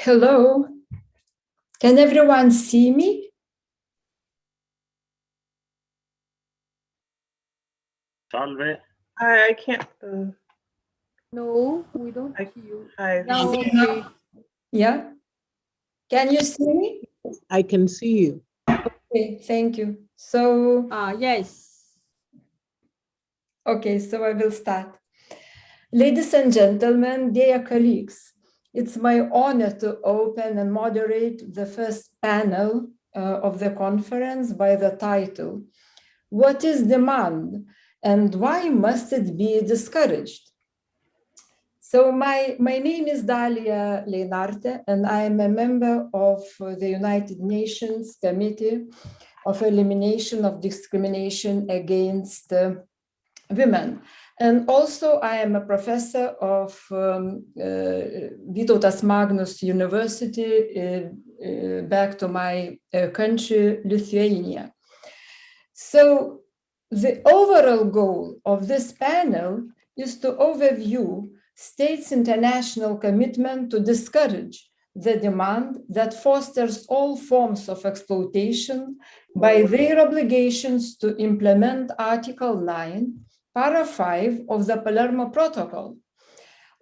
Hello, can everyone see me? Salve. I can't. No, we don't see you. Hi. Now, okay. Yeah? Can you see me? I can see you. Okay, thank you. So, Yes. okay, so I will start. Ladies and gentlemen, dear colleagues, it's my honor to open and moderate the first panel of the conference by the title, What is Demand and Why Must It Be Discouraged? So my name is Dalia Leinarte, and I am a member of the United Nations Committee of Elimination of Discrimination Against Women. And also I am a professor of Vytautas Magnus University, back to my country, Lithuania. So the overall goal of this panel is to overview states' international commitment to discourage the demand that fosters all forms of exploitation by their obligations to implement Article 9, Para 5 of the Palermo Protocol.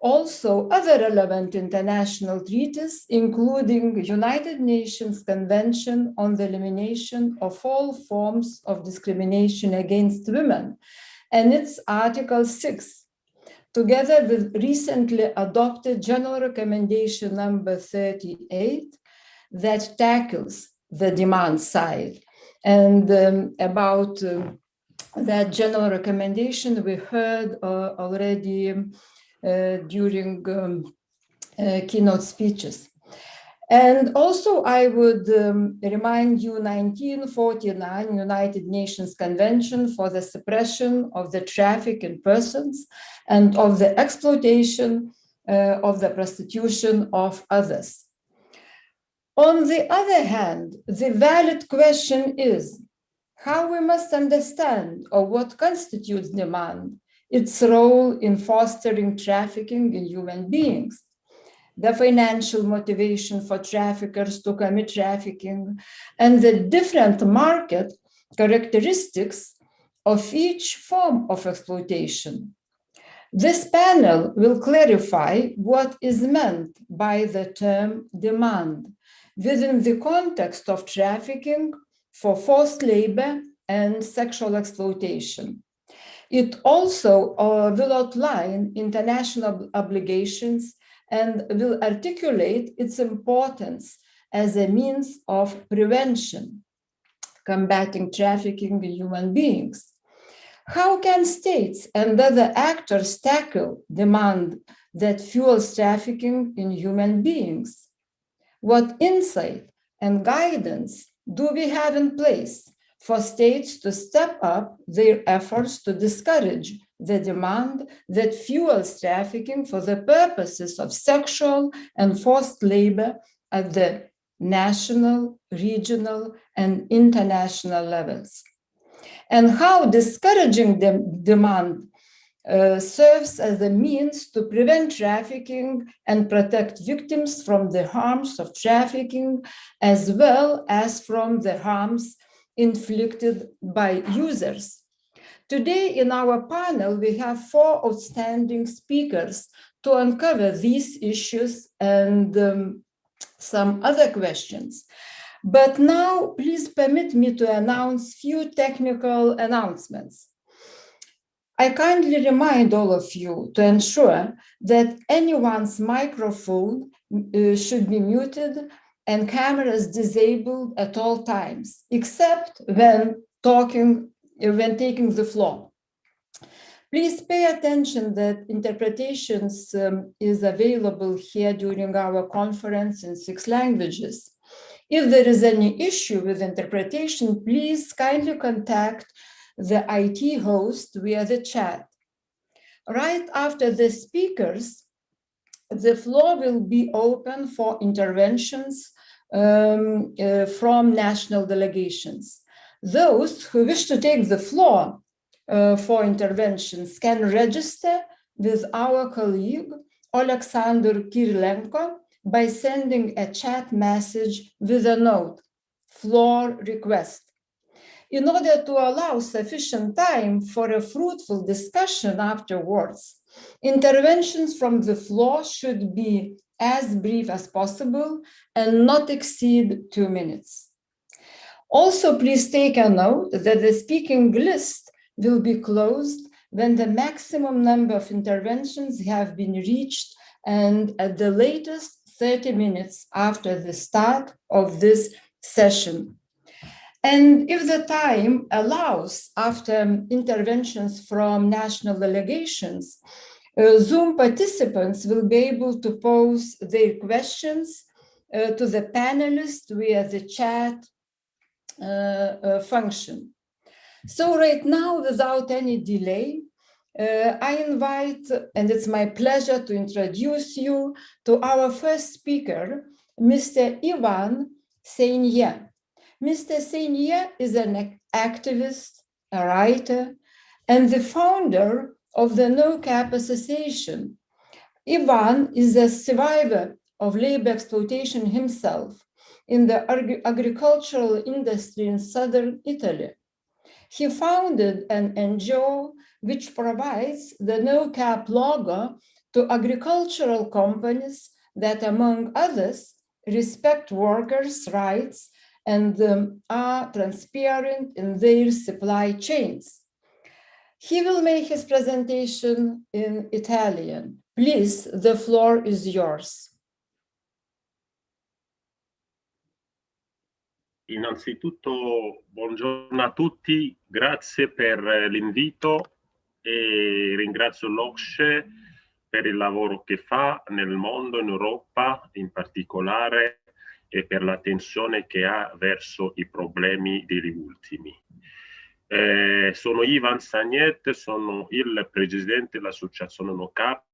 Also, other relevant international treaties, including United Nations Convention on the Elimination of All Forms of Discrimination Against Women, and its Article 6, together with recently adopted General Recommendation number 38 that tackles the demand side. And about that general recommendation, we heard already during keynote speeches. And also I would remind you 1949 United Nations Convention for the Suppression of the Traffic in Persons and of the Exploitation of the Prostitution of Others. On the other hand, the valid question is how we must understand or what constitutes demand, its role in fostering trafficking in human beings, the financial motivation for traffickers to commit trafficking, and the different market characteristics of each form of exploitation. This panel will clarify what is meant by the term demand within the context of trafficking for forced labor and sexual exploitation. It also will outline international obligations and will articulate its importance as a means of prevention, combating trafficking in human beings. How can states and other actors tackle demand that fuels trafficking in human beings? What insight and guidance do we have in place for states to step up their efforts to discourage the demand that fuels trafficking for the purposes of sexual and forced labor at the national, regional, and international levels? And how discouraging the demand serves as a means to prevent trafficking and protect victims from the harms of trafficking, as well as from the harms inflicted by users. Today in our panel, we have 4 outstanding speakers to uncover these issues and some other questions. But now, please permit me to announce few technical announcements. I kindly remind all of you to ensure that anyone's microphone should be muted and cameras disabled at all times, except when taking the floor. Please pay attention that interpretations is available here during our conference in 6 languages. If there is any issue with interpretation, please kindly contact the IT host via the chat. Right after the speakers, the floor will be open for interventions from national delegations. Those who wish to take the floor for interventions can register with our colleague, Oleksandr Kirilenko, by sending a chat message with a note, floor request. In order to allow sufficient time for a fruitful discussion afterwards, interventions from the floor should be as brief as possible and not exceed 2 minutes. Also, please take a note that the speaking list will be closed when the maximum number of interventions have been reached and at the latest 30 minutes after the start of this session. And if the time allows after interventions from national delegations, Zoom participants will be able to pose their questions to the panelists via the chat function. So right now, without any delay, I invite, and it's my pleasure to introduce you to our first speaker, Mr. Ivan Seinia. Mr. Seinia is an activist, a writer, and the founder of the No Cap Association. Ivan is a survivor of labor exploitation himself in the agricultural industry in southern Italy. He founded an NGO which provides the No Cap logo to agricultural companies that, among others, respect workers' rights and are transparent in their supply chains. He will make his presentation in Italian. Please, the floor is yours. Innanzitutto, buongiorno a tutti, grazie per l'invito e ringrazio l'OCSE per il lavoro che fa nel mondo, in Europa in particolare, e per l'attenzione che ha verso i problemi degli ultimi. Sono Ivan Sagnet, sono il presidente dell'associazione No Cap.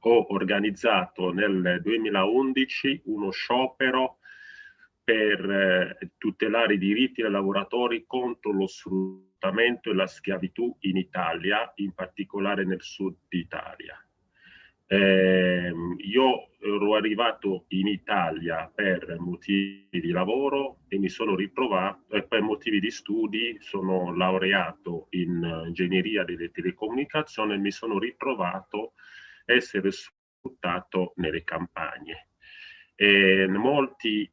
Ho organizzato nel 2011 uno sciopero per tutelare i diritti dei lavoratori contro lo sfruttamento e la schiavitù in Italia, in particolare nel sud Italia. Io ero arrivato in Italia per motivi di lavoro e mi sono ritrovato, e per motivi di studi, sono laureato in ingegneria delle telecomunicazioni e mi sono ritrovato a essere sfruttato nelle campagne. Molti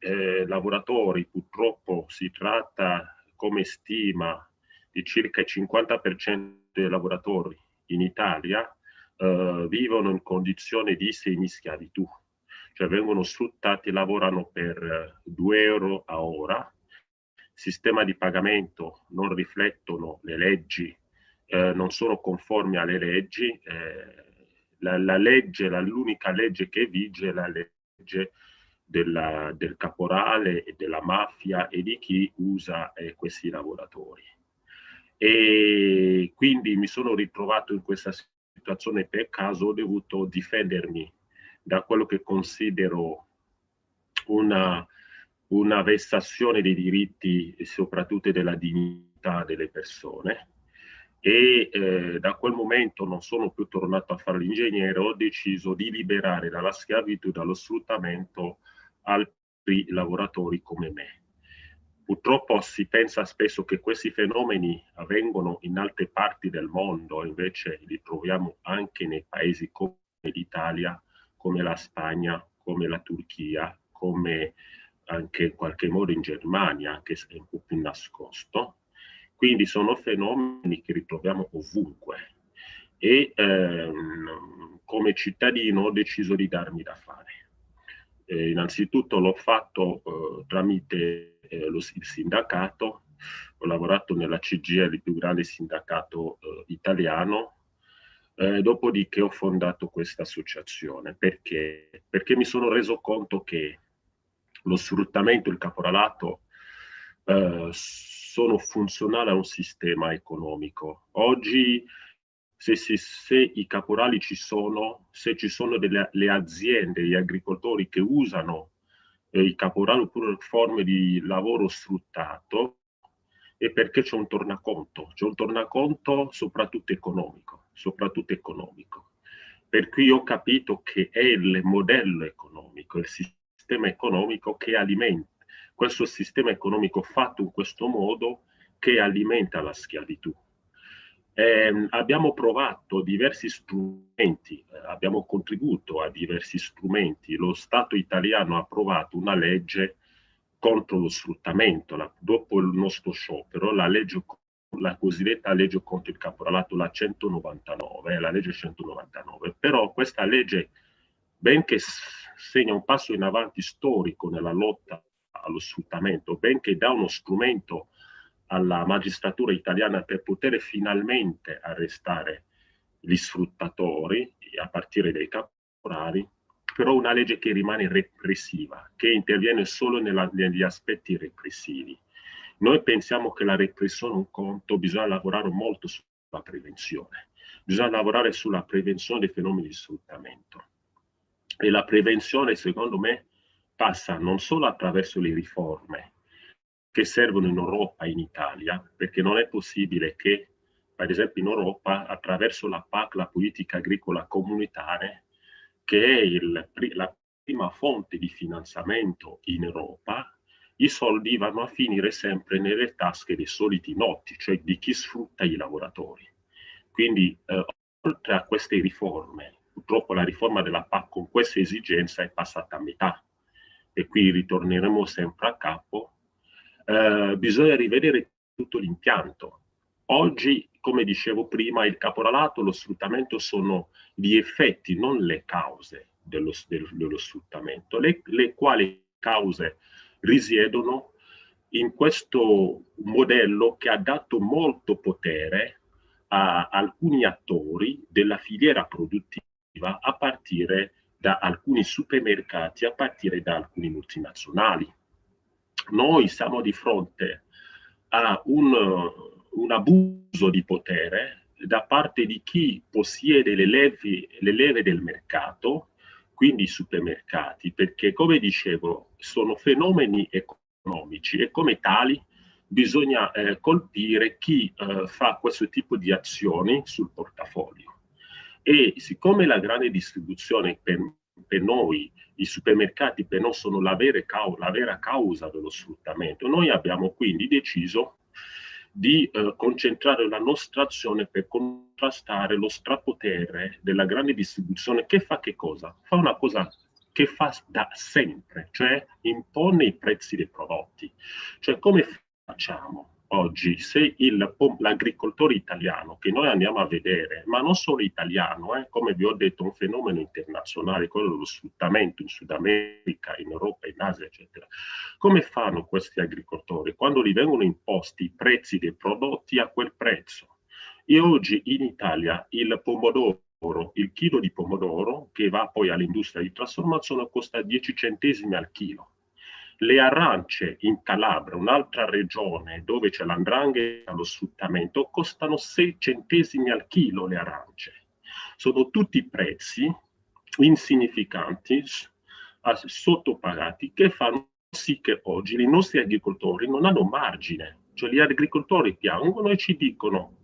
lavoratori, purtroppo si tratta come stima di circa il 50% dei lavoratori in Italia, vivono in condizioni di semischiavitù, cioè vengono sfruttati, lavorano per 2 euro a ora, sistema di pagamento non riflettono le leggi, non sono conformi alle leggi, l'unica legge che vige è la legge del caporale e della mafia e di chi usa questi lavoratori. E quindi mi sono ritrovato in questa situazione per caso, ho dovuto difendermi da quello che considero una vessazione dei diritti e soprattutto della dignità delle persone. E da quel momento non sono più tornato a fare l'ingegnere, ho deciso di liberare dalla schiavitù, dallo sfruttamento altri lavoratori come me. Purtroppo si pensa spesso che questi fenomeni avvengono in altre parti del mondo, invece li troviamo anche nei paesi come l'Italia, come la Spagna, come la Turchia, come anche in qualche modo in Germania, anche se è un po' più nascosto. Quindi sono fenomeni che ritroviamo ovunque e come cittadino ho deciso di darmi da fare. Innanzitutto l'ho fatto tramite il sindacato, ho lavorato nella CGIL, il più grande sindacato italiano, dopodiché ho fondato questa associazione. Perché? Perché mi sono reso conto che lo sfruttamento, il caporalato sono funzionali a un sistema economico. Oggi se i caporali ci sono, se ci sono le aziende, gli agricoltori che usano i caporali oppure forme di lavoro sfruttato, è perché c'è un tornaconto soprattutto economico. Per cui ho capito che è il modello economico, il sistema economico che alimenta, questo sistema economico fatto in questo modo che alimenta la schiavitù. Abbiamo provato diversi strumenti, abbiamo contribuito a diversi strumenti. Lo Stato italiano ha approvato una legge contro lo sfruttamento, dopo il nostro sciopero, la cosiddetta legge contro il caporalato, la 199, la legge 199. Però questa legge, benché segna un passo in avanti storico nella lotta allo sfruttamento, benché dà uno strumento alla magistratura italiana per poter finalmente arrestare gli sfruttatori, a partire dai caporali, però una legge che rimane repressiva, che interviene solo negli aspetti repressivi. Noi pensiamo che la repressione è un conto, bisogna lavorare molto sulla prevenzione, bisogna lavorare sulla prevenzione dei fenomeni di sfruttamento. E la prevenzione, secondo me, passa non solo attraverso le riforme che servono in Europa e in Italia, perché non è possibile che, per esempio in Europa, attraverso la PAC, la politica agricola comunitaria, che è la prima fonte di finanziamento in Europa, i soldi vanno a finire sempre nelle tasche dei soliti noti, cioè di chi sfrutta i lavoratori. Quindi, oltre a queste riforme, purtroppo la riforma della PAC con questa esigenza è passata a metà, e qui ritorneremo sempre a capo. Bisogna rivedere tutto l'impianto. Oggi, come dicevo prima, il caporalato, lo sfruttamento sono gli effetti, non le cause dello sfruttamento, le quali cause risiedono in questo modello che ha dato molto potere a alcuni attori della filiera produttiva, a partire da alcuni supermercati, a partire da alcuni multinazionali. Noi siamo di fronte a un abuso di potere da parte di chi possiede le leve del mercato, quindi i supermercati, perché, come dicevo, sono fenomeni economici e come tali bisogna colpire chi fa questo tipo di azioni sul portafoglio. E siccome la grande distribuzione per noi, i supermercati per noi sono la vera causa dello sfruttamento, noi abbiamo quindi deciso di concentrare la nostra azione per contrastare lo strapotere della grande distribuzione, che fa che cosa? Fa una cosa che fa da sempre, cioè impone i prezzi dei prodotti. Cioè, come facciamo oggi se l'agricoltore italiano, che noi andiamo a vedere, ma non solo italiano, come vi ho detto, un fenomeno internazionale, quello dello sfruttamento in Sud America, in Europa, in Asia, eccetera. Come fanno questi agricoltori quando gli vengono imposti i prezzi dei prodotti a quel prezzo? E oggi in Italia il chilo di pomodoro, che va poi all'industria di trasformazione, costa 10 centesimi al chilo. Le arance in Calabria, un'altra regione dove c'è l''ndrangheta, lo sfruttamento, costano 6 centesimi al chilo le arance. Sono tutti prezzi insignificanti, sottopagati, che fanno sì che oggi i nostri agricoltori non hanno margine. Cioè gli agricoltori piangono e ci dicono: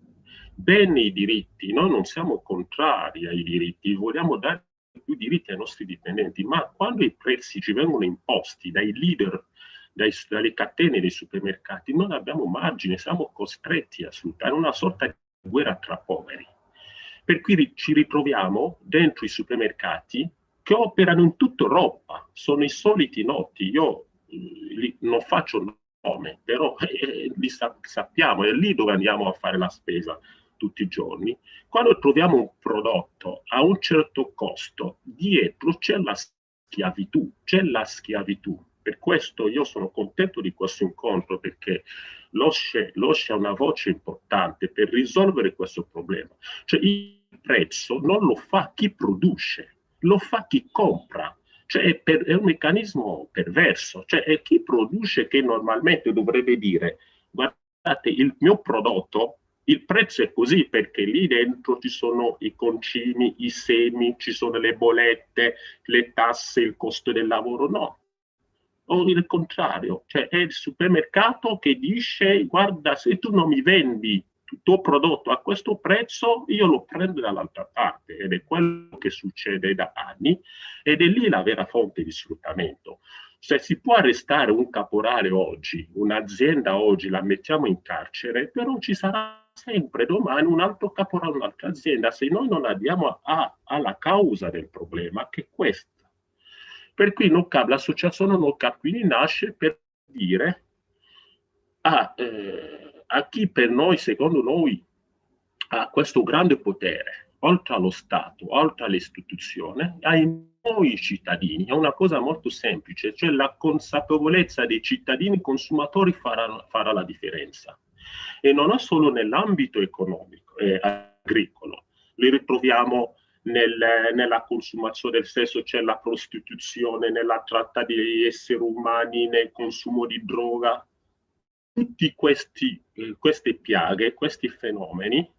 bene i diritti, noi non siamo contrari ai diritti, vogliamo dare più diritti ai nostri dipendenti, ma quando i prezzi ci vengono imposti dai leader, dalle catene dei supermercati, non abbiamo margine, siamo costretti a sfruttare una sorta di guerra tra poveri. Per cui ci ritroviamo dentro i supermercati che operano in tutta Europa, sono i soliti noti. Io non faccio nome, però li sappiamo, è lì dove andiamo a fare la spesa tutti i giorni. Quando troviamo un prodotto a un certo costo, dietro c'è la schiavitù, Per questo io sono contento di questo incontro, perché l'OSCE ha una voce importante per risolvere questo problema. Cioè il prezzo non lo fa chi produce, lo fa chi compra. Cioè è un meccanismo perverso, cioè è chi produce che normalmente dovrebbe dire: guardate, il mio prodotto, il prezzo è così perché lì dentro ci sono i concimi, i semi, ci sono le bollette, le tasse, il costo del lavoro. No, o il contrario, cioè è il supermercato che dice: guarda, se tu non mi vendi il tuo prodotto a questo prezzo, io lo prendo dall'altra parte, ed è quello che succede da anni, ed è lì la vera fonte di sfruttamento. Se si può arrestare un caporale oggi, un'azienda oggi, la mettiamo in carcere, però ci sarà sempre domani un altro caporale, un'altra azienda, se noi non andiamo alla causa del problema, che è questa. Per cui l'associazione NOCAP quindi nasce per dire a chi per noi, secondo noi, ha questo grande potere, oltre allo Stato, oltre all'istituzione, ai noi cittadini. È una cosa molto semplice, cioè la consapevolezza dei cittadini consumatori farà la differenza. E non è solo nell'ambito economico e agricolo, li ritroviamo nella consumazione del sesso, c'è la prostituzione, nella tratta di esseri umani, nel consumo di droga. Tutti queste piaghe, questi fenomeni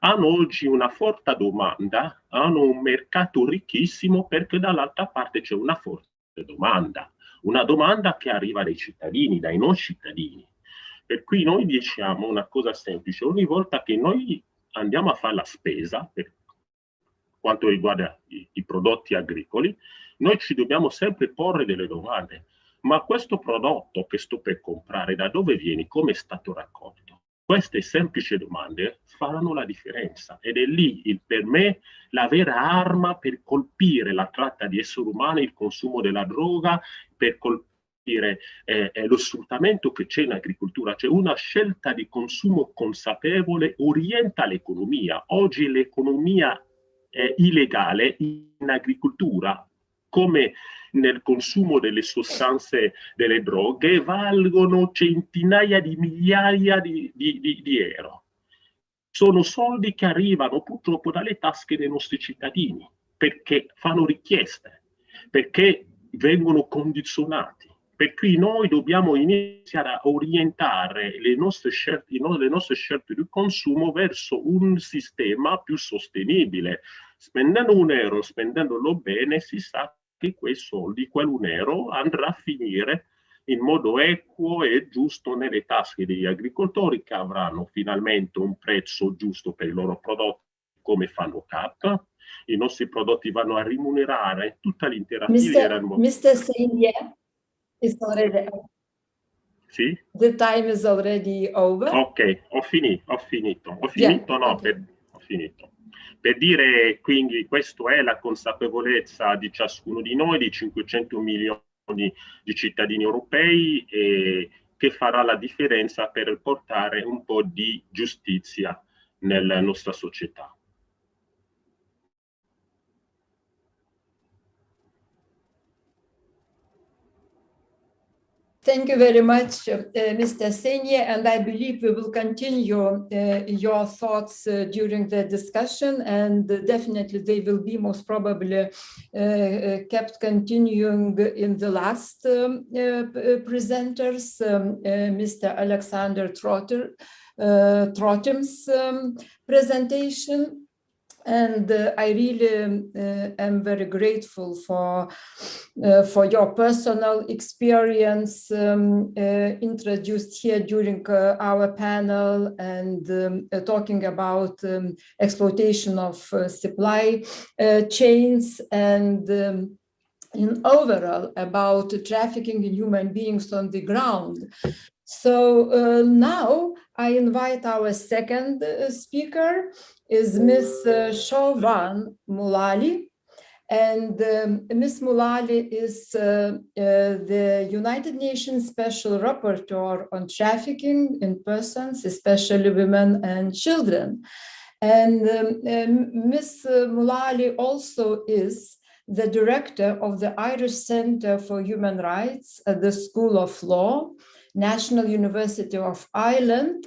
hanno oggi una forte domanda, hanno un mercato ricchissimo perché dall'altra parte c'è una forte domanda, una domanda che arriva dai cittadini, dai non cittadini. Per cui noi diciamo una cosa semplice, ogni volta che noi andiamo a fare la spesa per quanto riguarda i prodotti agricoli, noi ci dobbiamo sempre porre delle domande. Ma questo prodotto che sto per comprare, da dove viene? Come è stato raccolto? Queste semplici domande faranno la differenza ed è lì, per me, la vera arma per colpire la tratta di esseri umani, il consumo della droga, per colpire lo sfruttamento che c'è in agricoltura. C'è una scelta di consumo consapevole, orienta l'economia. Oggi l'economia illegale in agricoltura, come nel consumo delle sostanze, delle droghe, valgono centinaia di migliaia di euro. Sono soldi che arrivano purtroppo dalle tasche dei nostri cittadini, perché fanno richieste, perché vengono condizionati. Per cui noi dobbiamo iniziare a orientare le nostre scelte di consumo verso un sistema più sostenibile. Spendendo un euro, spendendolo bene, si sa che quei soldi, quell'un euro, andrà a finire in modo equo e giusto nelle tasche degli agricoltori, che avranno finalmente un prezzo giusto per i loro prodotti, come fanno CAP. I nostri prodotti vanno a rimunerare tutta l'intera filiera. Mr. Seigne is already. Sì? The time is already over. Ok, ho finito. Yeah, Ho finito. Per dire, quindi, questa è la consapevolezza di ciascuno di noi, di 500 milioni di cittadini europei, che farà la differenza per portare un po' di giustizia nella nostra società. Thank you very much, Mr. Seigne, and I believe we will continue your thoughts during the discussion, and definitely they will be most probably kept continuing in the last presenters, Mr. Alexander Trottim's presentation. And I really am very grateful for your personal experience introduced here during our panel, and talking about exploitation of supply chains, and in overall about trafficking in human beings on the ground. So now I invite our second speaker, is Ms. Shovan Mulali. And Ms. Mulali is the United Nations Special Rapporteur on Trafficking in Persons, especially women and children. And Ms. Mulali also is the director of the Irish Centre for Human Rights at the School of Law, National University of Ireland.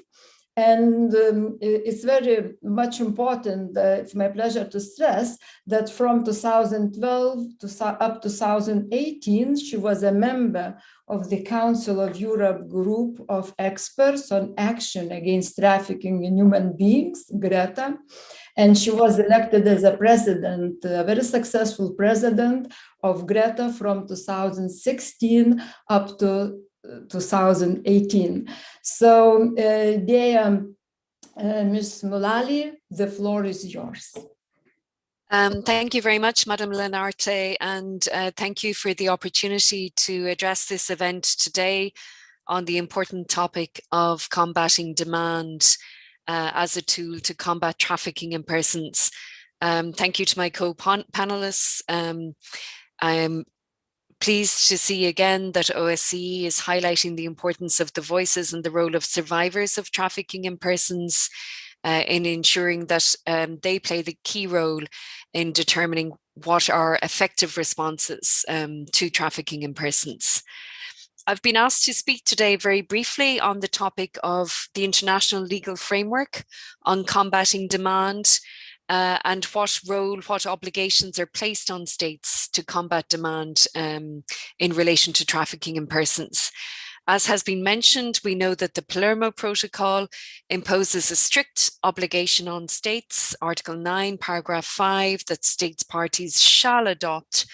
And it's very much important, it's my pleasure to stress that from 2012 up to 2018, she was a member of the Council of Europe group of experts on action against trafficking in human beings, GRETA. And she was elected as a president, a very successful president of GRETA from 2016 up to 2018. So dear Ms. Mulali, the floor is yours. Thank you very much, Madam Lenarte, and thank you for the opportunity to address this event today on the important topic of combating demand as a tool to combat trafficking in persons. Thank you to my co-panelists. I'm pleased to see again that OSCE is highlighting the importance of the voices and the role of survivors of trafficking in persons in ensuring that they play the key role in determining what are effective responses to trafficking in persons. I've been asked to speak today very briefly on the topic of the international legal framework on combating demand and what role, what obligations are placed on states to combat demand in relation to trafficking in persons. As has been mentioned, we know that the Palermo Protocol imposes a strict obligation on states, Article 9, Paragraph 5, that states parties shall adopt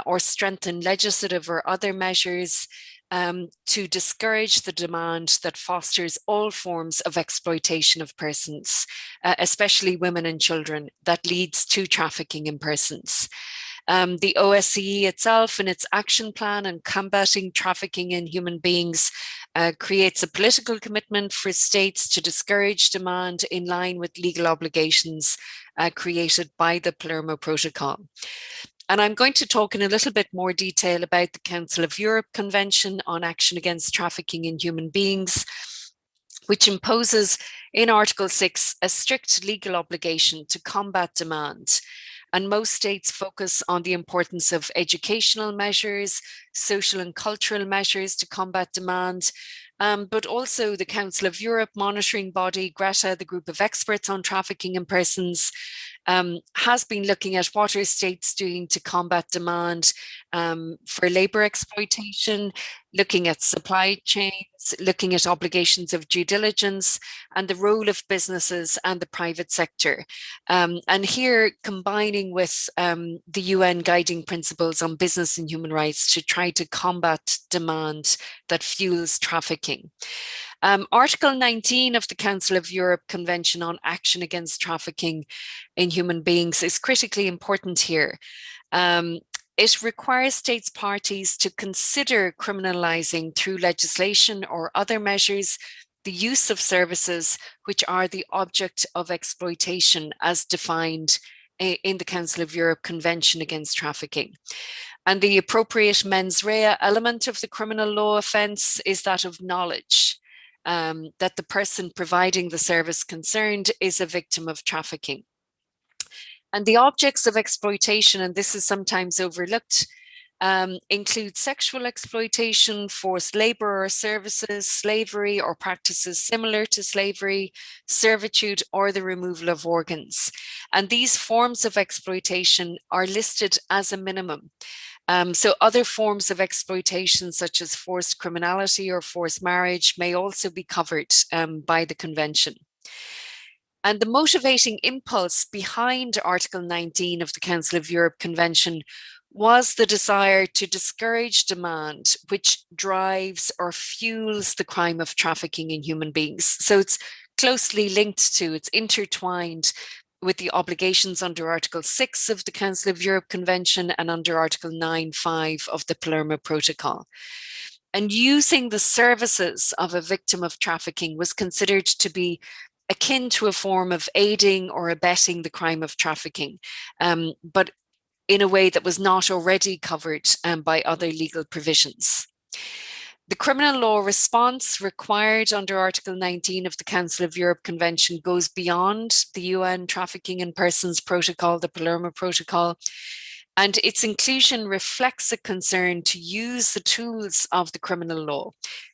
or strengthen legislative or other measures to discourage the demand that fosters all forms of exploitation of persons, especially women and children, that leads to trafficking in persons. The OSCE itself, in its action plan on combating trafficking in human beings, creates a political commitment for states to discourage demand in line with legal obligations created by the Palermo Protocol. And I'm going to talk in a little bit more detail about the Council of Europe Convention on Action Against Trafficking in Human Beings, which imposes in Article 6 a strict legal obligation to combat demand. And most states focus on the importance of educational measures, social and cultural measures to combat demand, but also the Council of Europe monitoring body, GRETA, the group of experts on trafficking in persons, has been looking at what are states doing to combat demand for labour exploitation, looking at supply chains, looking at obligations of due diligence and the role of businesses and the private sector. And here combining with the UN guiding principles on business and human rights to try to combat demand that fuels trafficking. Article 19 of the Council of Europe Convention on Action Against Trafficking in Human Beings is critically important here. It requires states parties to consider criminalizing through legislation or other measures the use of services which are the object of exploitation as defined in the Council of Europe Convention Against Trafficking. And the appropriate mens rea element of the criminal law offence is that of knowledge. That the person providing the service concerned is a victim of trafficking. And the objects of exploitation, and this is sometimes overlooked, include sexual exploitation, forced labor or services, slavery or practices similar to slavery, servitude, or the removal of organs. And these forms of exploitation are listed as a minimum. So other forms of exploitation, such as forced criminality or forced marriage, may also be covered by the convention. And the motivating impulse behind Article 19 of the Council of Europe Convention was the desire to discourage demand, which drives or fuels the crime of trafficking in human beings. So it's closely linked to, it's intertwined with the obligations under Article 6 of the Council of Europe Convention and under Article 9.5 of the Palermo Protocol. And using the services of a victim of trafficking was considered to be akin to a form of aiding or abetting the crime of trafficking, but in a way that was not already covered by other legal provisions. The criminal law response required under Article 19 of the Council of Europe Convention goes beyond the UN Trafficking in Persons Protocol, the Palermo Protocol, and its inclusion reflects a concern to use the tools of the criminal law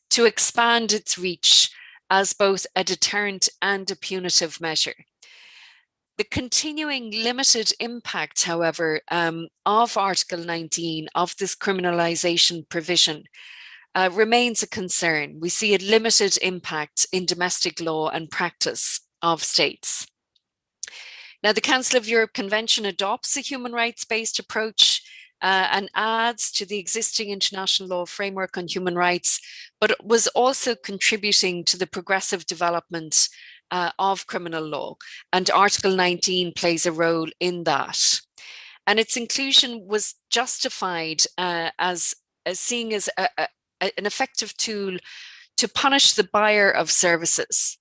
to expand its reach as both a deterrent and a punitive measure. The continuing limited impact, however, of Article 19 of this criminalisation provision remains a concern. We see a limited impact in domestic law and practice of states. Now, the Council of Europe Convention adopts a human rights-based approach and adds to the existing international law framework on human rights, but was also contributing to the progressive development of criminal law, and Article 19 plays a role in that. And its inclusion was justified as seeing as an effective tool to punish the buyer of services,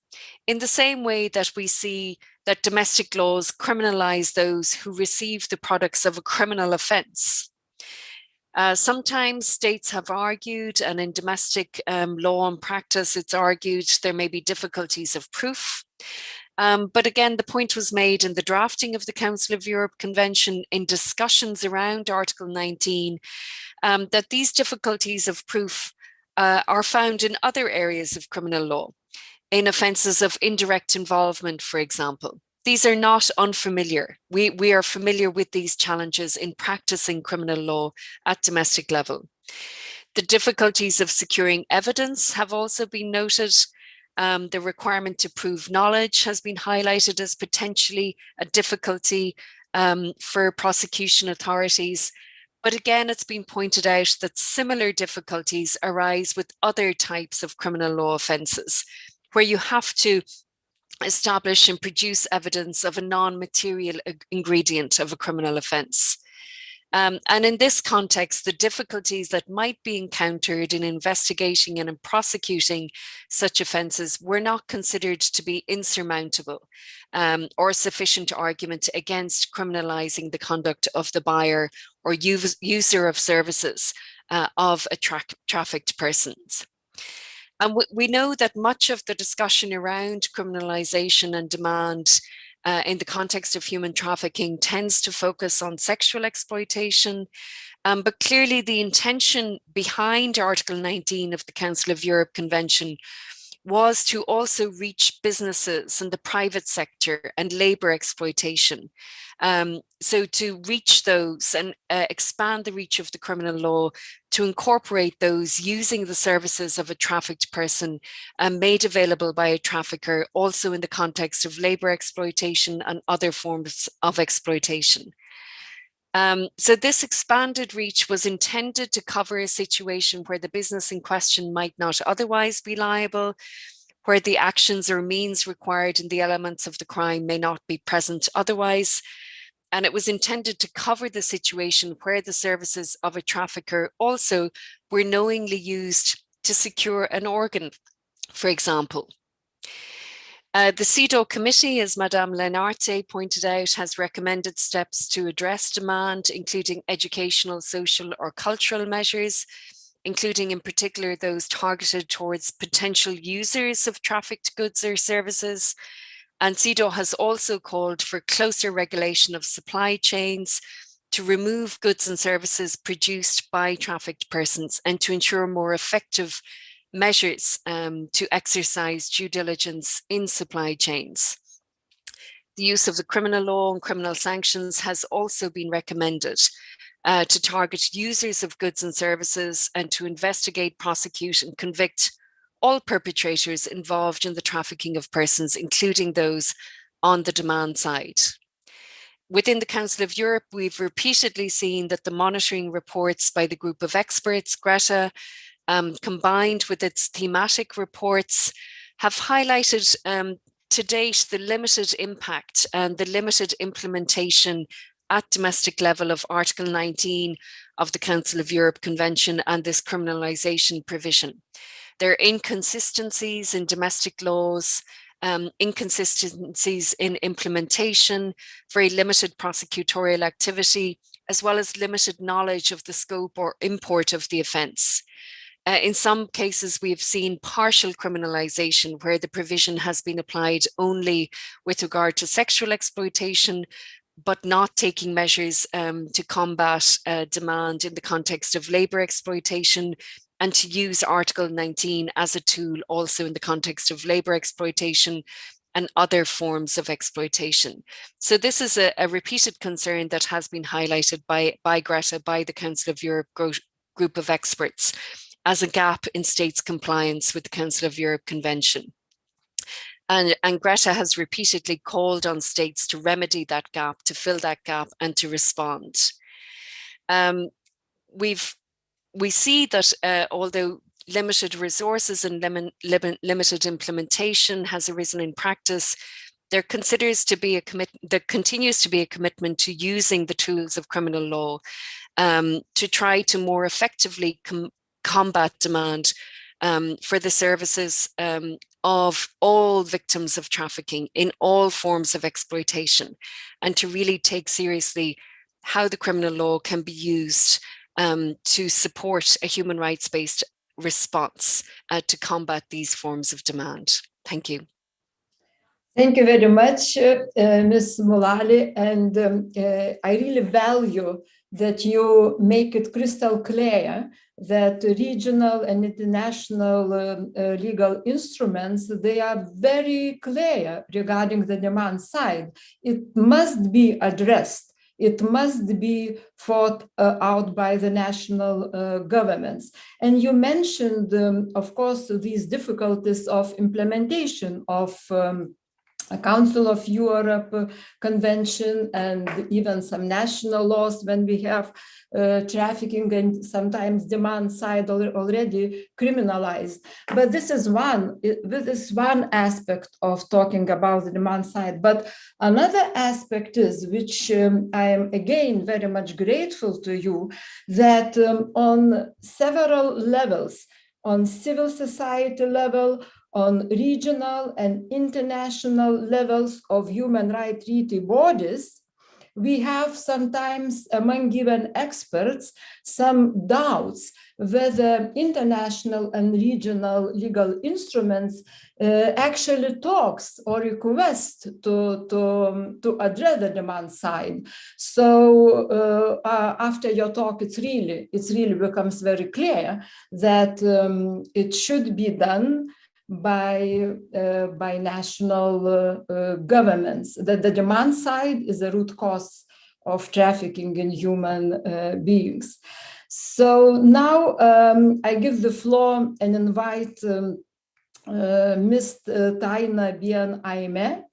in the same way that we see that domestic laws criminalize those who receive the products of a criminal offense. Sometimes states have argued, and in domestic law and practice, it's argued there may be difficulties of proof. But again, the point was made in the drafting of the Council of Europe Convention in discussions around Article 19 that these difficulties of proof are found in other areas of criminal law, in offences of indirect involvement, for example. These are not unfamiliar. We are familiar with these challenges in practicing criminal law at domestic level. The difficulties of securing evidence have also been noted. The requirement to prove knowledge has been highlighted as potentially a difficulty for prosecution authorities. But again, it's been pointed out that similar difficulties arise with other types of criminal law offences, where you have to establish and produce evidence of a non-material ingredient of a criminal offence. And in this context, the difficulties that might be encountered in investigating and in prosecuting such offences were not considered to be insurmountable or sufficient argument against criminalising the conduct of the buyer or user of services of trafficked persons. And we know that much of the discussion around criminalisation and demand in the context of human trafficking tends to focus on sexual exploitation, but clearly the intention behind Article 19 of the Council of Europe Convention was to also reach businesses and the private sector and labour exploitation. So to reach those and expand the reach of the criminal law to incorporate those using the services of a trafficked person made available by a trafficker, also in the context of labour exploitation and other forms of exploitation. So this expanded reach was intended to cover a situation where the business in question might not otherwise be liable, where the actions or means required in the elements of the crime may not be present otherwise. And it was intended to cover the situation where the services of a trafficker also were knowingly used to secure an organ, for example. The CEDAW committee, as Madame Lenarte pointed out, has recommended steps to address demand, including educational, social or cultural measures, including in particular those targeted towards potential users of trafficked goods or services. And CEDAW has also called for closer regulation of supply chains to remove goods and services produced by trafficked persons and to ensure more effective measures to exercise due diligence in supply chains. The use of the criminal law and criminal sanctions has also been recommended to target users of goods and services and to investigate, prosecute and convict all perpetrators involved in the trafficking of persons, including those on the demand side. Within the Council of Europe, we've repeatedly seen that the monitoring reports by the group of experts, Greta, combined with its thematic reports, have highlighted to date the limited impact and the limited implementation at domestic level of Article 19 of the Council of Europe Convention and this criminalisation provision. There are inconsistencies in domestic laws, inconsistencies in implementation, very limited prosecutorial activity, as well as limited knowledge of the scope or import of the offence. In some cases, we have seen partial criminalisation where the provision has been applied only with regard to sexual exploitation, but not taking measures to combat demand in the context of labour exploitation, and to use Article 19 as a tool also in the context of labour exploitation and other forms of exploitation. So this is a repeated concern that has been highlighted by Greta, by the Council of Europe group of experts, as a gap in states' compliance with the Council of Europe Convention. And Greta has repeatedly called on states to remedy that gap, to fill that gap and to respond. We see that although limited resources and limited implementation has arisen in practice, there continues to be a commitment to using the tools of criminal law to try to more effectively combat demand for the services of all victims of trafficking in all forms of exploitation, and to really take seriously how the criminal law can be used to support a human rights-based response to combat these forms of demand. Thank you. Thank you very much, Ms. Mulali, and I really value that you make it crystal clear that regional and international legal instruments, they are very clear regarding the demand side. It must be addressed. It must be fought out by the national governments. And you mentioned, of course, these difficulties of implementation of a Council of Europe convention and even some national laws when we have trafficking and sometimes demand side already criminalized. But this is one aspect of talking about the demand side. But another aspect is, which I am again very much grateful to you, that on several levels, on civil society level, on regional and international levels of human rights treaty bodies, we have sometimes among given experts some doubts whether international and regional legal instruments actually talks or request to address the demand side. So after your talk, it's really becomes very clear that it should be done by national governments, that the demand side is the root cause of trafficking in human beings. So now I give the floor and invite Ms. Taina Bien-Aime,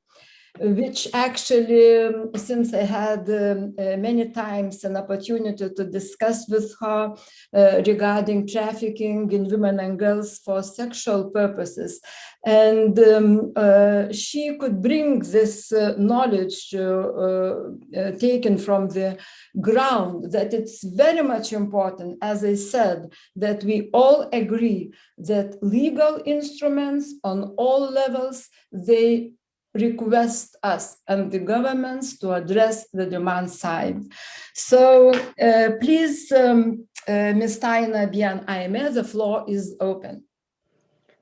which actually, since I had many times an opportunity to discuss with her regarding trafficking in women and girls for sexual purposes. And she could bring this knowledge taken from the ground, that it's very much important, as I said, that we all agree that legal instruments on all levels, they request us and the governments to address the demand side. So please, Ms. Taina Bien-Aime, the floor is open.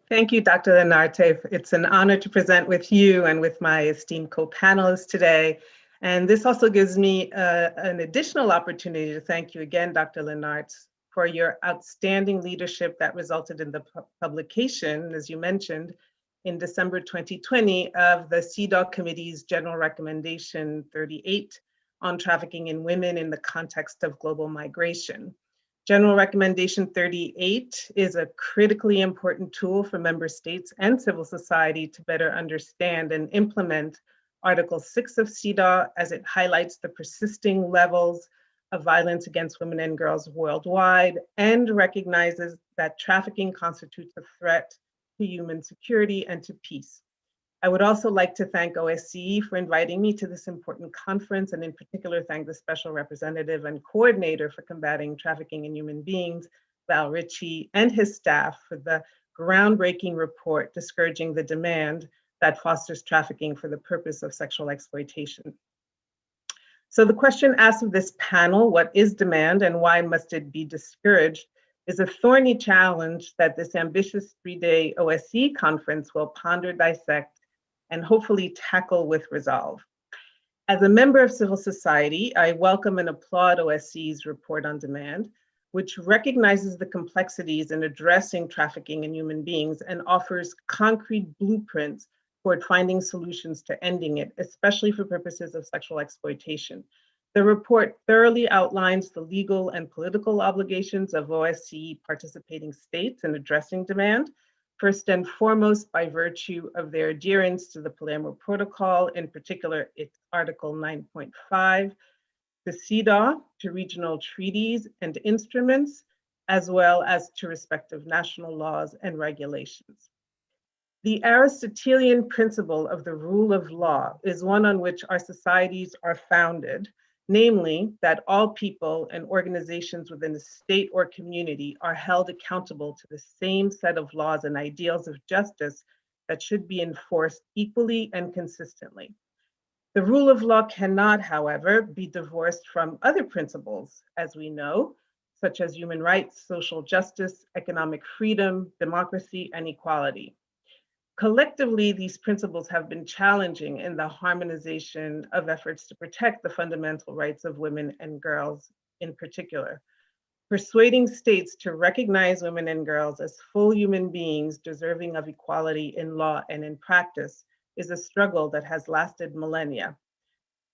Thank you, Dr. Lenarte. It's an honor to present with you and with my esteemed co-panelists today. And this also gives me an additional opportunity to thank you again, Dr. Lenarte, for your outstanding leadership that resulted in the publication, as you mentioned, in December 2020 of the CEDAW Committee's General Recommendation 38 on trafficking in women in the context of global migration. General Recommendation 38 is a critically important tool for member states and civil society to better understand and implement Article 6 of CEDAW, as it highlights the persisting levels of violence against women and girls worldwide, and recognizes that trafficking constitutes a threat to human security and to peace. I would also like to thank OSCE for inviting me to this important conference, and in particular thank the Special Representative and Coordinator for Combating Trafficking in Human Beings, Val Ritchie, and his staff for the groundbreaking report discouraging the demand that fosters trafficking for the purpose of sexual exploitation. So the question asked of this panel, what is demand and why must it be discouraged, is a thorny challenge that this ambitious 3-day OSCE conference will ponder, dissect, and hopefully tackle with resolve. As a member of civil society, I welcome and applaud OSCE's report on demand, which recognizes the complexities in addressing trafficking in human beings and offers concrete blueprints toward finding solutions to ending it, especially for purposes of sexual exploitation. The report thoroughly outlines the legal and political obligations of OSCE participating states in addressing demand, first and foremost by virtue of their adherence to the Palermo Protocol, in particular its Article 9.5, to CEDAW, to regional treaties and instruments, as well as to respective national laws and regulations. The Aristotelian principle of the rule of law is one on which our societies are founded, namely that all people and organizations within a state or community are held accountable to the same set of laws and ideals of justice that should be enforced equally and consistently. The rule of law cannot, however, be divorced from other principles, as we know, such as human rights, social justice, economic freedom, democracy, and equality. Collectively, these principles have been challenging in the harmonization of efforts to protect the fundamental rights of women and girls in particular. Persuading states to recognize women and girls as full human beings deserving of equality in law and in practice is a struggle that has lasted millennia.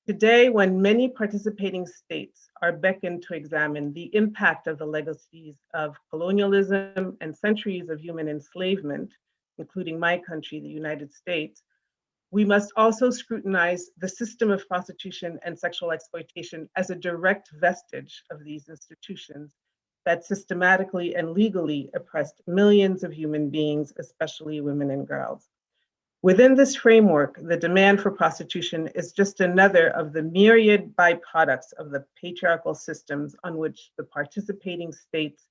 Today, when many participating states are beckoned to examine the impact of the legacies of colonialism and centuries of human enslavement, including my country, the United States, we must also scrutinize the system of prostitution and sexual exploitation as a direct vestige of these institutions that systematically and legally oppressed millions of human beings, especially women and girls. Within this framework, the demand for prostitution is just another of the myriad byproducts of the patriarchal systems on which the participating states,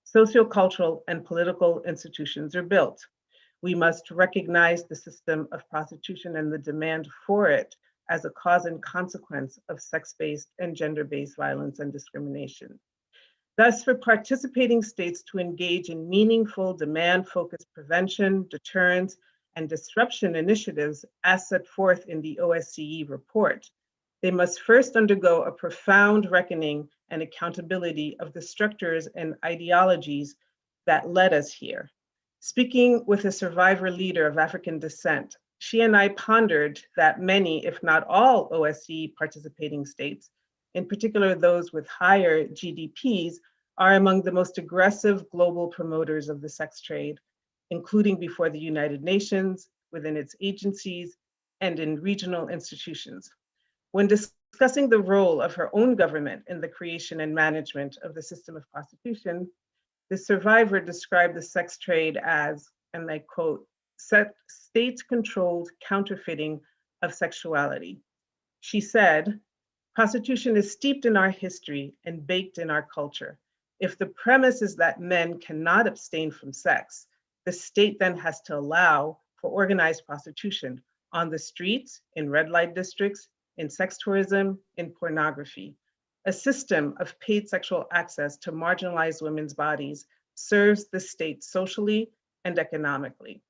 sociocultural and political institutions are built. We must recognize the system of prostitution and the demand for it as a cause and consequence of sex-based and gender-based violence and discrimination. Thus, for participating states to engage in meaningful demand-focused prevention, deterrence, and disruption initiatives as set forth in the OSCE report, they must first undergo a profound reckoning and accountability of the structures and ideologies that led us here. Speaking with a survivor leader of African descent, she and I pondered that many, if not all, OSCE participating states, in particular those with higher GDPs, are among the most aggressive global promoters of the sex trade, including before the United Nations, within its agencies, and in regional institutions. When discussing the role of her own government in the creation and management of the system of prostitution, the survivor described the sex trade as, and I quote, state-controlled counterfeiting of sexuality. She said, prostitution is steeped in our history and baked in our culture. If the premise is that men cannot abstain from sex, the state then has to allow for organized prostitution on the streets, in red light districts, in sex tourism, in pornography. A system of paid sexual access to marginalized women's bodies serves the state socially and economically.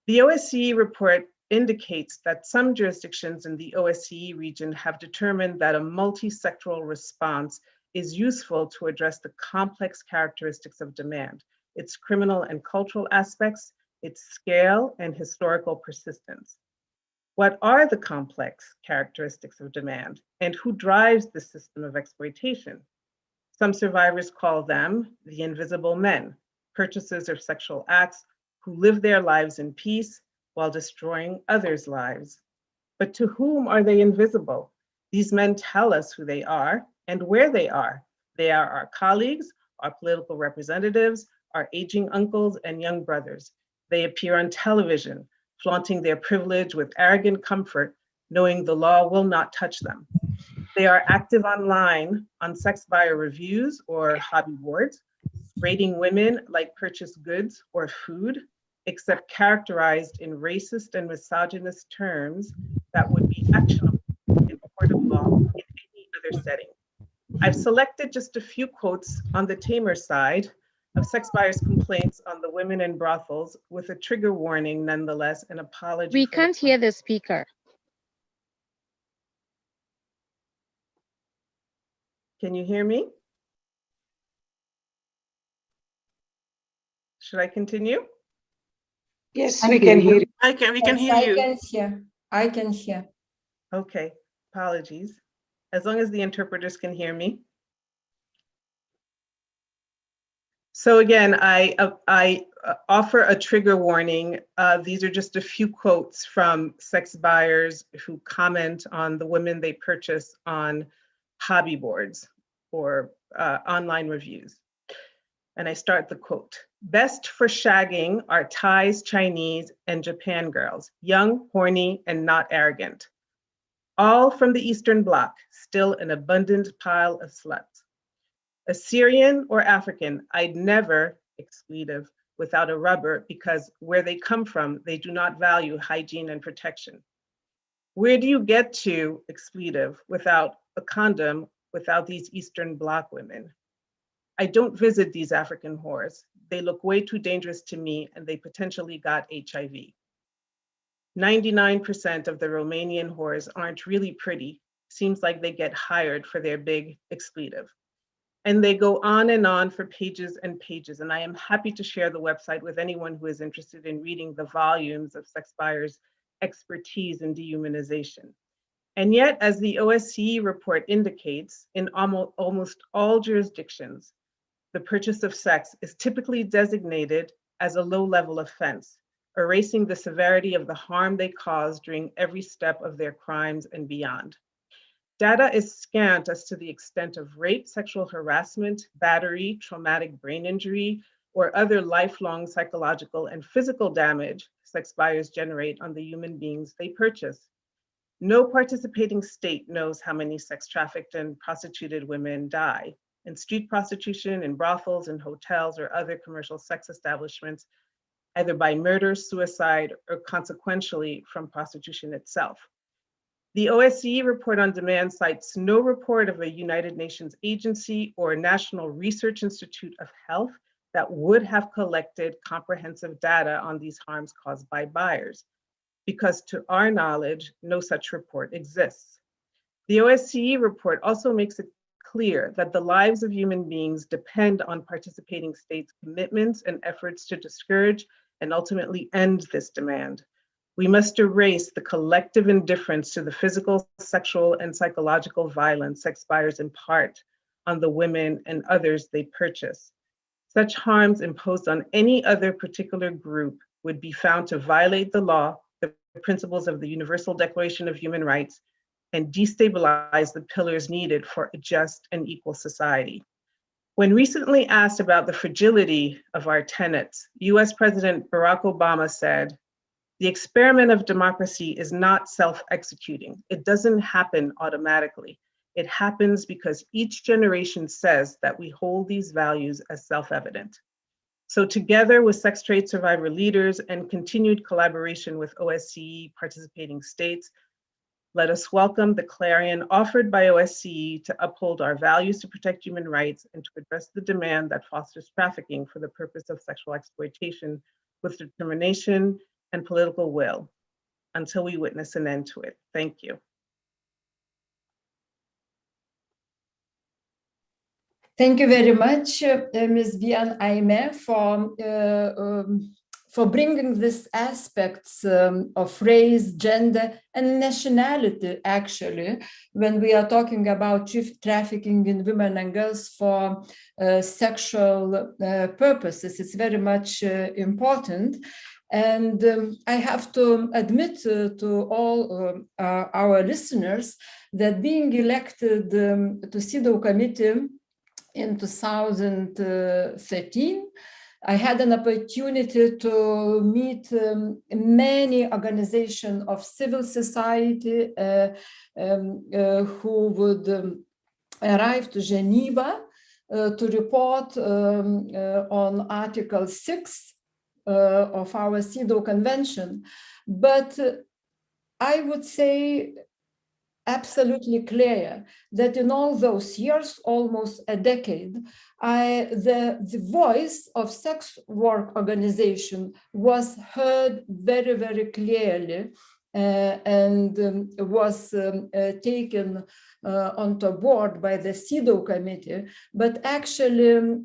The OSCE report indicates that some jurisdictions in the OSCE region have determined that a multi-sectoral response is useful to address the complex characteristics of demand, its criminal and cultural aspects, its scale and historical persistence. What are the complex characteristics of demand, and who drives the system of exploitation? Some survivors call them the invisible men, purchasers of sexual acts who live their lives in peace while destroying others' lives. But to whom are they invisible? These men tell us who they are and where they are. They are our colleagues, our political representatives, our aging uncles and young brothers. They appear on television, flaunting their privilege with arrogant comfort, knowing the law will not touch them. They are active online on sex buyer reviews or hobby boards, rating women like purchased goods or food, except characterized in racist and misogynist terms that would be actionable in a court of law in any other setting. I've selected just a few quotes on the tamer side of sex buyers' complaints on the women in brothels, with a trigger warning nonetheless, an apology. We can't hear the speaker. Can you hear me? Should I continue? Yes, we can hear you. We can hear. I can hear. Okay, apologies. As long as the interpreters can hear me. So again, I offer a trigger warning. These are just a few quotes from sex buyers who comment on the women they purchase on hobby boards or online reviews. And I start the quote. Best for shagging are Thais, Chinese, and Japan girls, young, horny, and not arrogant. All from the Eastern Bloc, still an abundant pile of sluts. Assyrian or African, I'd never, expletive, without a rubber, because where they come from, they do not value hygiene and protection. Where do you get to, expletive, without a condom, without these Eastern Bloc women? I don't visit these African whores. They look way too dangerous to me and they potentially got HIV. 99% of the Romanian whores aren't really pretty. Seems like they get hired for their big expletive. And they go on for pages and pages. And I am happy to share the website with anyone who is interested in reading the volumes of sex buyers' expertise in dehumanization. And yet, as the OSCE report indicates, in almost all jurisdictions, the purchase of sex is typically designated as a low-level offense, erasing the severity of the harm they cause during every step of their crimes and beyond. Data is scant as to the extent of rape, sexual harassment, battery, traumatic brain injury, or other lifelong psychological and physical damage sex buyers generate on the human beings they purchase. No participating state knows how many sex trafficked and prostituted women die in street prostitution, in brothels, in hotels, or other commercial sex establishments, either by murder, suicide, or consequentially from prostitution itself. The OSCE report on demand cites no report of a United Nations agency or a National Research Institute of Health that would have collected comprehensive data on these harms caused by buyers, because to our knowledge, no such report exists. The OSCE report also makes it clear that the lives of human beings depend on participating states' commitments and efforts to discourage and ultimately end this demand. We must erase the collective indifference to the physical, sexual, and psychological violence sex buyers impart on the women and others they purchase. Such harms imposed on any other particular group would be found to violate the law, the principles of the Universal Declaration of Human Rights, and destabilize the pillars needed for a just and equal society. When recently asked about the fragility of our tenets, US President Barack Obama said, "The experiment of democracy is not self-executing. It doesn't happen automatically. It happens because each generation says that we hold these values as self-evident." So together with sex trade survivor leaders and continued collaboration with OSCE participating states, let us welcome the clarion offered by OSCE to uphold our values to protect human rights and to address the demand that fosters trafficking for the purpose of sexual exploitation with determination and political will until we witness an end to it. Thank you. Thank you very much, Ms. Bian Aime, for bringing these aspects of race, gender, and nationality, actually, when we are talking about trafficking in women and girls for sexual purposes. It's very much important. And I have to admit to all our listeners that being elected to CEDAW committee in 2013, I had an opportunity to meet many organizations of civil society who would arrive to Geneva to report on Article 6 of our CEDAW Convention. But I would say absolutely clear that in all those years, almost a decade, the voice of sex work organization was heard very, very clearly and was taken onto board by the CEDAW committee. But actually,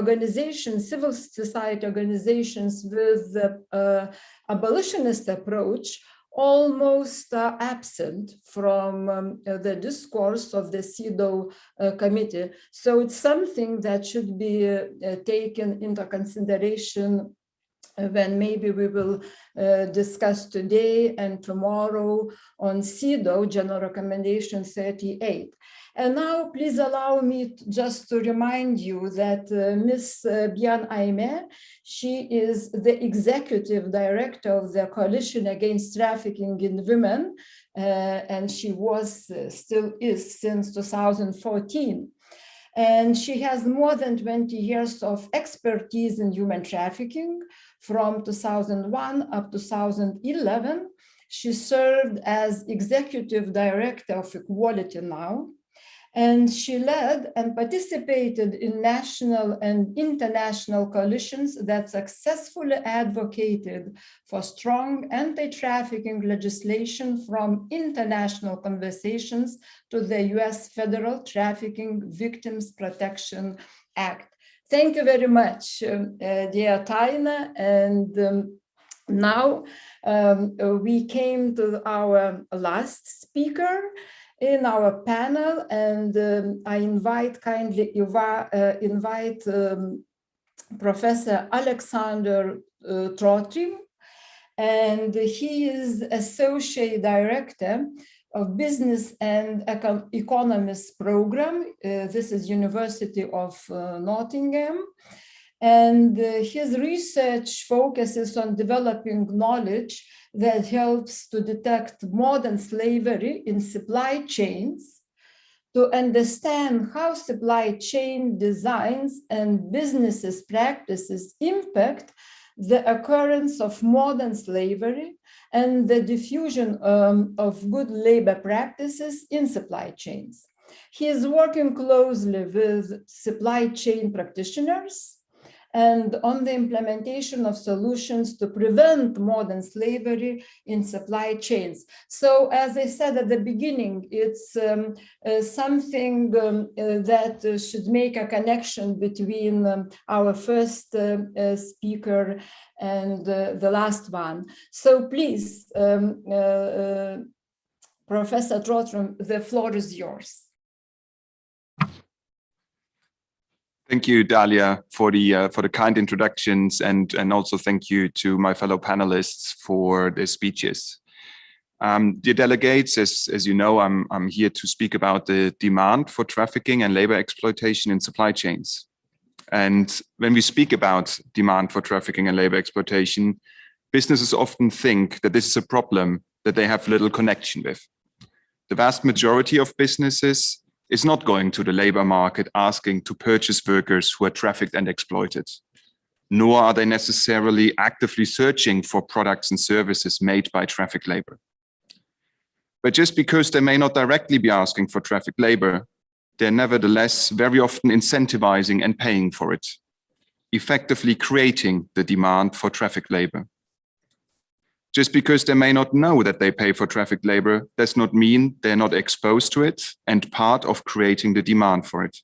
organizations, civil society organizations with the abolitionist approach almost absent from the discourse of the CEDAW committee. So it's something that should be taken into consideration when maybe we will discuss today and tomorrow on CEDAW, General Recommendation 38. And now please allow me just to remind you that Ms. Bian Aime, she is the Executive Director of the Coalition Against Trafficking in Women, and she was, still is since 2014. And she has more than 20 years of expertise in human trafficking. From 2001 up to 2011, she served as Executive Director of Equality Now, and she led and participated in national and international coalitions that successfully advocated for strong anti-trafficking legislation, from international conversations to the US Federal Trafficking Victims Protection Act. Thank you very much, dear Taina. And now we came to our last speaker in our panel, and I invite Professor Alexander Trotrim, and he is Associate Director of Business and Economics Program. This is University of Nottingham. And his research focuses on developing knowledge that helps to detect modern slavery in supply chains, to understand how supply chain designs and businesses practices impact the occurrence of modern slavery and the diffusion of good labor practices in supply chains. He is working closely with supply chain practitioners and on the implementation of solutions to prevent modern slavery in supply chains. So, as I said at the beginning, it's something that should make a connection between our first speaker and the last one. So please, Professor Trotrim, the floor is yours. Thank you, Dalia, for the kind introductions, and also thank you to my fellow panelists for their speeches. Dear delegates, as you know, I'm here to speak about the demand for trafficking and labor exploitation in supply chains. And when we speak about demand for trafficking and labor exploitation, businesses often think that this is a problem that they have little connection with. The vast majority of businesses is not going to the labor market asking to purchase workers who are trafficked and exploited, nor are they necessarily actively searching for products and services made by trafficked labor. But just because they may not directly be asking for trafficked labor, they're nevertheless very often incentivizing and paying for it, effectively creating the demand for trafficked labor. Just because they may not know that they pay for trafficked labor does not mean they're not exposed to it and part of creating the demand for it.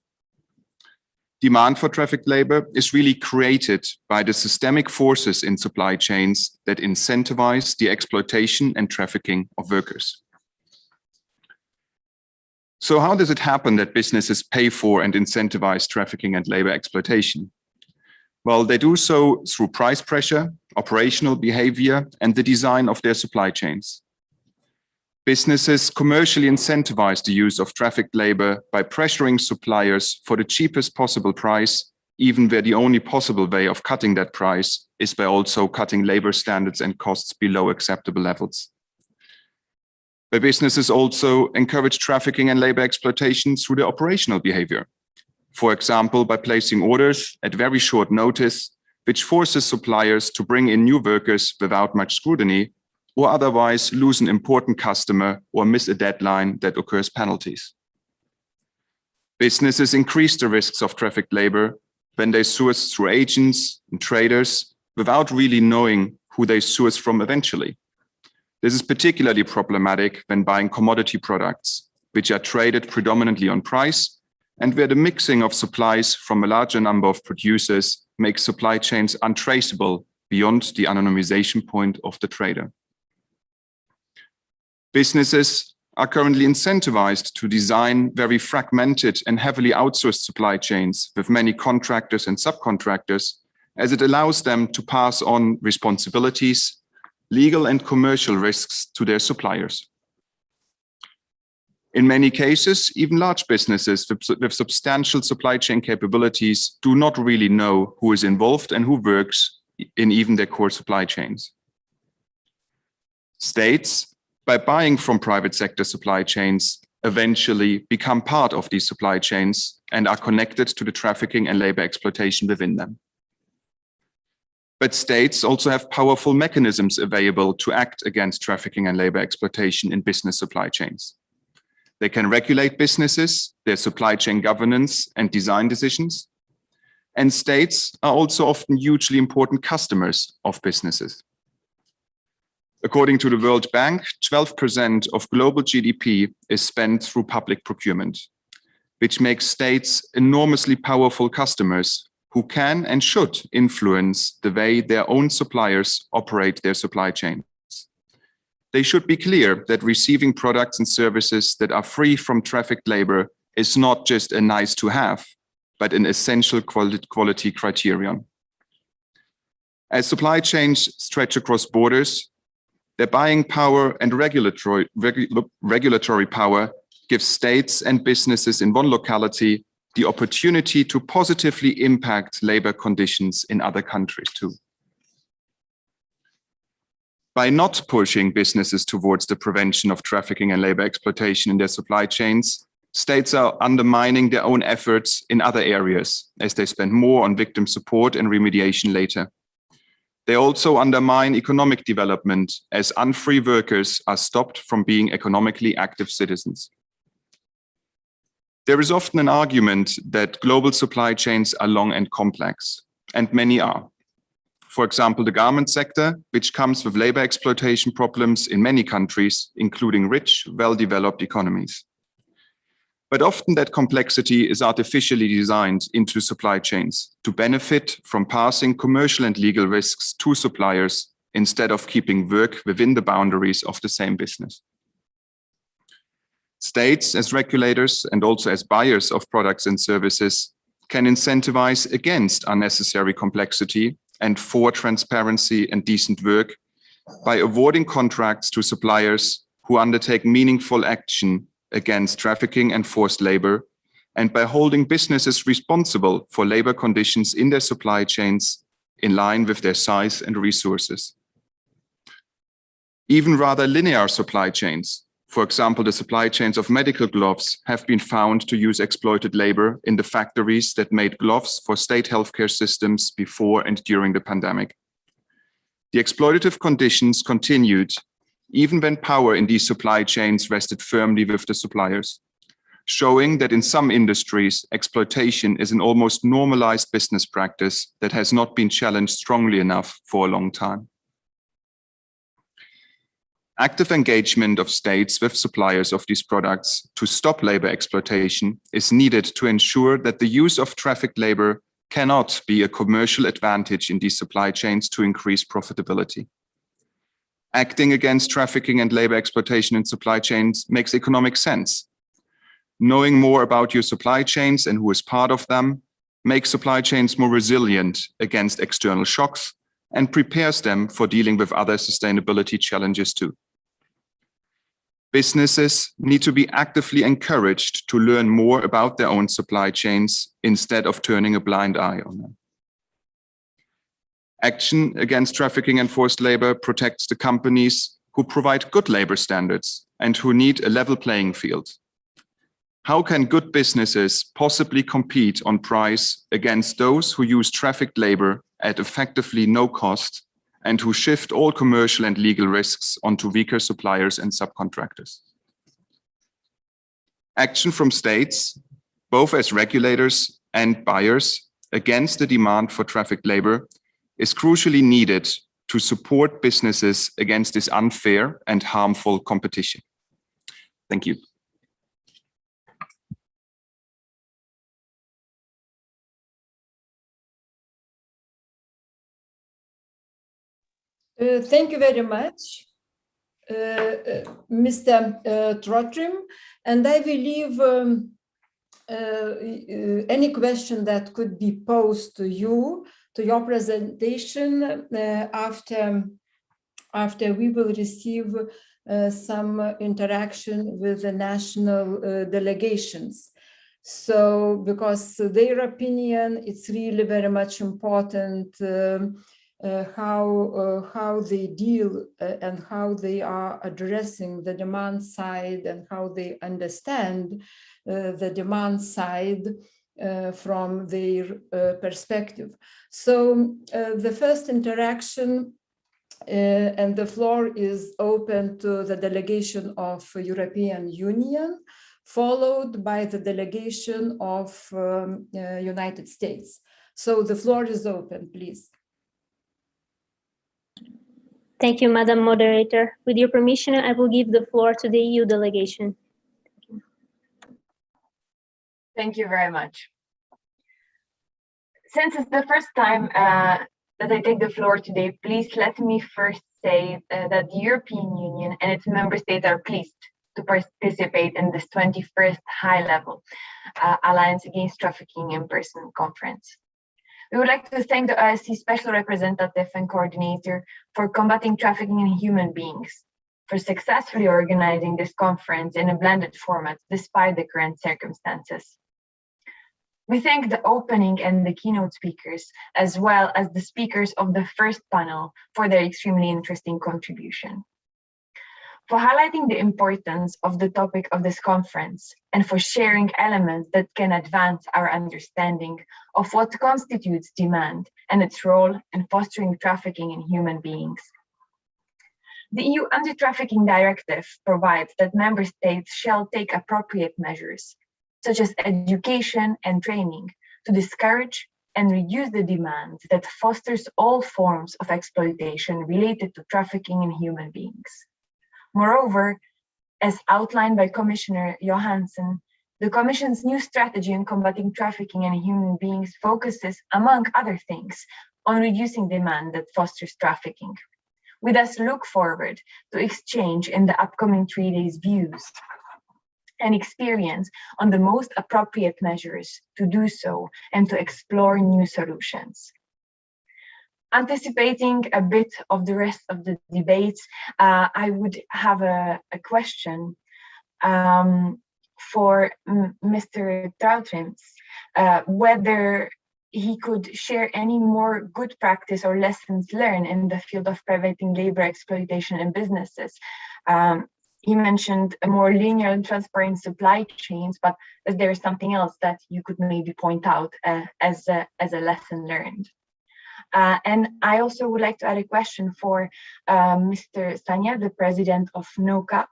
Demand for trafficked labor is really created by the systemic forces in supply chains that incentivize the exploitation and trafficking of workers. So how does it happen that businesses pay for and incentivize trafficking and labor exploitation? Well, they do so through price pressure, operational behavior, and the design of their supply chains. Businesses commercially incentivize the use of trafficked labor by pressuring suppliers for the cheapest possible price, even where the only possible way of cutting that price is by also cutting labor standards and costs below acceptable levels. But businesses also encourage trafficking and labor exploitation through their operational behavior. For example, by placing orders at very short notice, which forces suppliers to bring in new workers without much scrutiny, or otherwise lose an important customer or miss a deadline that occurs penalties. Businesses increase the risks of trafficked labor when they source through agents and traders without really knowing who they source from eventually. This is particularly problematic when buying commodity products, which are traded predominantly on price, and where the mixing of supplies from a larger number of producers makes supply chains untraceable beyond the anonymization point of the trader. Businesses are currently incentivized to design very fragmented and heavily outsourced supply chains with many contractors and subcontractors as it allows them to pass on responsibilities, legal and commercial risks to their suppliers. In many cases, even large businesses with substantial supply chain capabilities do not really know who is involved and who works in even their core supply chains. States, by buying from private sector supply chains, eventually become part of these supply chains and are connected to the trafficking and labor exploitation within them. But states also have powerful mechanisms available to act against trafficking and labor exploitation in business supply chains. They can regulate businesses, their supply chain governance and design decisions. And states are also often hugely important customers of businesses. According to the World Bank, 12% of global GDP is spent through public procurement, which makes states enormously powerful customers who can and should influence the way their own suppliers operate their supply chains. They should be clear that receiving products and services that are free from trafficked labor is not just a nice to have, but an essential quality criterion. As supply chains stretch across borders, their buying power and regulatory power gives states and businesses in one locality the opportunity to positively impact labor conditions in other countries too. By not pushing businesses towards the prevention of trafficking and labor exploitation in their supply chains, states are undermining their own efforts in other areas as they spend more on victim support and remediation later. They also undermine economic development as unfree workers are stopped from being economically active citizens. There is often an argument that global supply chains are long and complex, and many are. For example, the garment sector, which comes with labor exploitation problems in many countries, including rich, well-developed economies. But often that complexity is artificially designed into supply chains to benefit from passing commercial and legal risks to suppliers instead of keeping work within the boundaries of the same business. States, as regulators and also as buyers of products and services, can incentivize against unnecessary complexity and for transparency and decent work by awarding contracts to suppliers who undertake meaningful action against trafficking and forced labor, and by holding businesses responsible for labor conditions in their supply chains in line with their size and resources. Even rather linear supply chains, for example, the supply chains of medical gloves, have been found to use exploited labor in the factories that made gloves for state healthcare systems before and during the pandemic. The exploitative conditions continued even when power in these supply chains rested firmly with the suppliers, showing that in some industries, exploitation is an almost normalized business practice that has not been challenged strongly enough for a long time. Active engagement of states with suppliers of these products to stop labor exploitation is needed to ensure that the use of trafficked labor cannot be a commercial advantage in these supply chains to increase profitability. Acting against trafficking and labor exploitation in supply chains makes economic sense. Knowing more about your supply chains and who is part of them makes supply chains more resilient against external shocks and prepares them for dealing with other sustainability challenges too. Businesses need to be actively encouraged to learn more about their own supply chains instead of turning a blind eye on them. Action against trafficking and forced labor protects the companies who provide good labor standards and who need a level playing field. How can good businesses possibly compete on price against those who use trafficked labor at effectively no cost and who shift all commercial and legal risks onto weaker suppliers and subcontractors? Action from states, both as regulators and buyers, against the demand for trafficked labor is crucially needed to support businesses against this unfair and harmful competition. Thank you. Thank you very much, Mr. Trotrim. And I will leave any question that could be posed to you your presentation after we will receive some interaction with the national delegations. So, because their opinion, it's really very much important how they deal and how they are addressing the demand side and how they understand the demand side from their perspective. So the first interaction and the floor is open to the delegation of European Union, followed by the delegation of United States. So the floor is open, please. Thank you, Madam Moderator. With your permission, I will give the floor to the EU delegation. Thank you very much. Since it's the first time that I take the floor today, please let me first say that the European Union and its member states are pleased to participate in this 21st high-level Alliance Against Trafficking in Person conference. We would like to thank the OSCE Special Representative and Coordinator for combating trafficking in human beings, for successfully organizing this conference in a blended format despite the current circumstances. We thank the opening and the keynote speakers, as well as the speakers of the first panel for their extremely interesting contribution. For highlighting the importance of the topic of this conference and for sharing elements that can advance our understanding of what constitutes demand and its role in fostering trafficking in human beings. The EU Anti-Trafficking Directive provides that member states shall take appropriate measures, such as education and training, to discourage and reduce the demand that fosters all forms of exploitation related to trafficking in human beings. Moreover, as outlined by Commissioner Johansson, the Commission's new strategy on combating trafficking in human beings focuses, among other things, on reducing demand that fosters trafficking. We thus look forward to exchange in the upcoming 3 days views and experience on the most appropriate measures to do so and to explore new solutions. Anticipating a bit of the rest of the debates, I would have a question for Mr. Troutwins, whether he could share any more good practice or lessons learned in the field of preventing labor exploitation in businesses. He mentioned a more linear and transparent supply chains, but is there something else that you could maybe point out as a lesson learned? And I also would like to add a question for Mr. Stania, the president of NOCA.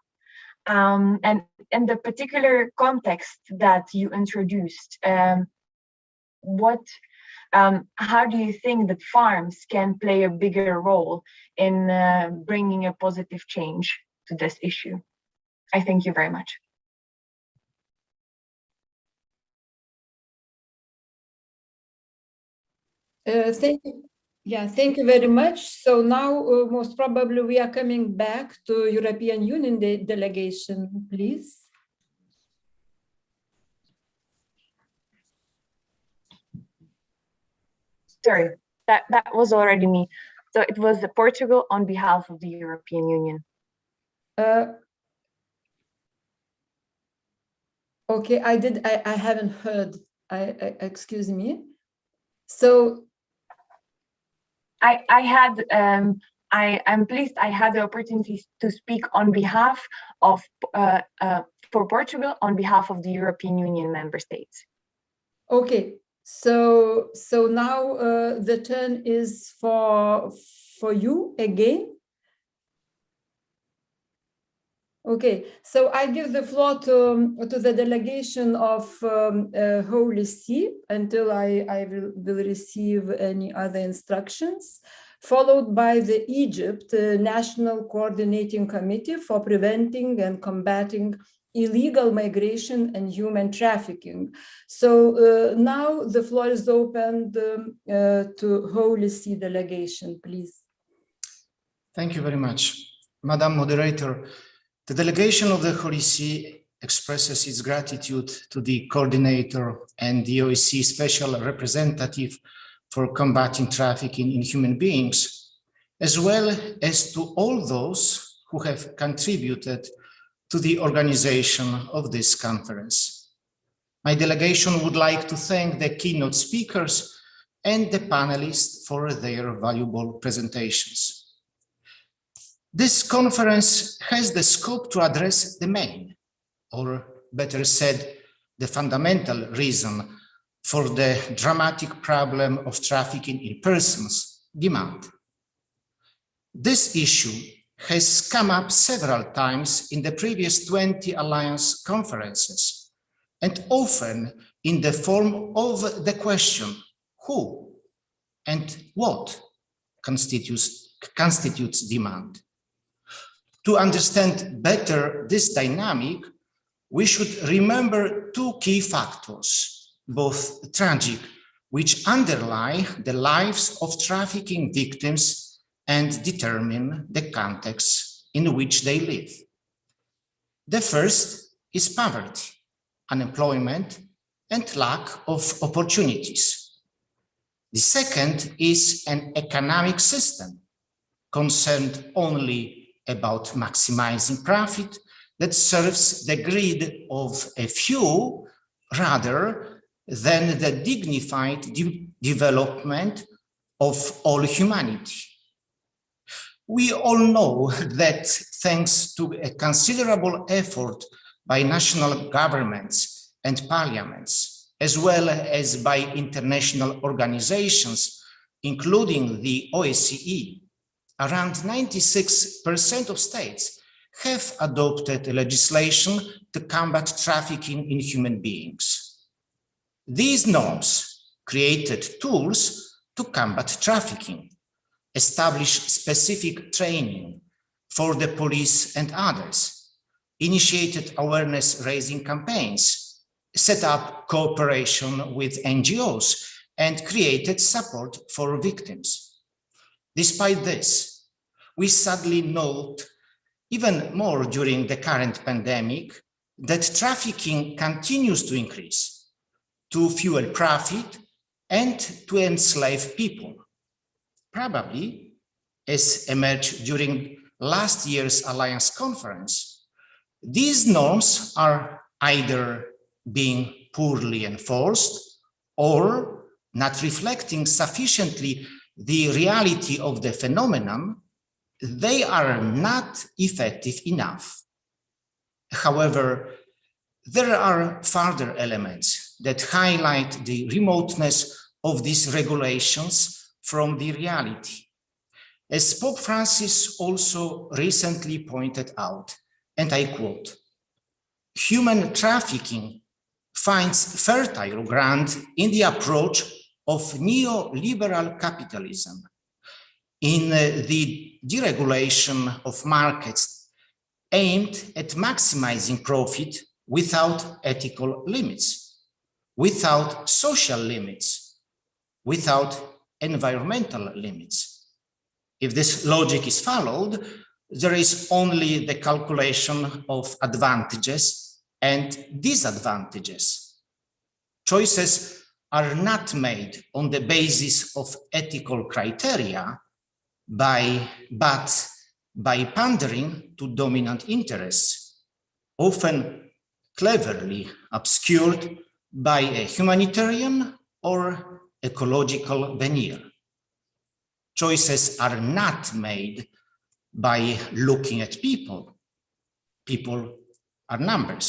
And in the particular context that you introduced, how do you think that farms can play a bigger role in bringing a positive change to this issue? I thank you very much. Thank you. Yeah, thank you very much. So now, most probably, we are coming back to European Union delegation, please. Sorry, that was already me. So it was Portugal on behalf of the European Union. Okay, I haven't heard. Excuse me. So I'm pleased I had the opportunity to speak on behalf of for Portugal on behalf of the European Union member states. Okay, so now the turn is for you again. Okay, so I give the floor to the delegation of Holy See until I will receive any other instructions, followed by the Egypt National Coordinating Committee for Preventing and Combating Illegal Migration and Human Trafficking. So now the floor is open to Holy See delegation, please. Thank you very much. Madam Moderator, the delegation of the Holy See expresses its gratitude to the coordinator and the OSCE Special Representative for combating trafficking in human beings, as well as to all those who have contributed to the organization of this conference. My delegation would like to thank the keynote speakers and the panelists for their valuable presentations. This conference has the scope to address the main, or better said, the fundamental reason for the dramatic problem of trafficking in persons, demand. This issue has come up several times in the previous 20 Alliance conferences, and often in the form of the question, who and what constitutes demand? To understand better this dynamic, we should remember two key factors, both tragic, which underlie the lives of trafficking victims and determine the context in which they live. The first is poverty, unemployment, and lack of opportunities. The second is an economic system concerned only about maximizing profit that serves the greed of a few rather than the dignified development of all humanity. We all know that thanks to a considerable effort by national governments and parliaments, as well as by international organizations, including the OSCE, around 96% of states have adopted legislation to combat trafficking in human beings. These norms created tools to combat trafficking, establish specific training for the police and others, initiated awareness-raising campaigns, set up cooperation with NGOs, and created support for victims. Despite this, we sadly note, even more during the current pandemic, that trafficking continues to increase, to fuel profit and to enslave people. Probably, as emerged during last year's Alliance conference, these norms are either being poorly enforced or not reflecting sufficiently the reality of the phenomenon. They are not effective enough. However, there are further elements that highlight the remoteness of these regulations from the reality. As Pope Francis also recently pointed out, and I quote, "Human trafficking finds fertile ground in the approach of neoliberal capitalism, in the deregulation of markets aimed at maximizing profit without ethical limits, without social limits, without environmental limits. If this logic is followed, there is only the calculation of advantages and disadvantages. Choices are not made on the basis of ethical criteria, but by pandering to dominant interests, often cleverly obscured by a humanitarian or ecological veneer. Choices are not made by looking at people. People are numbers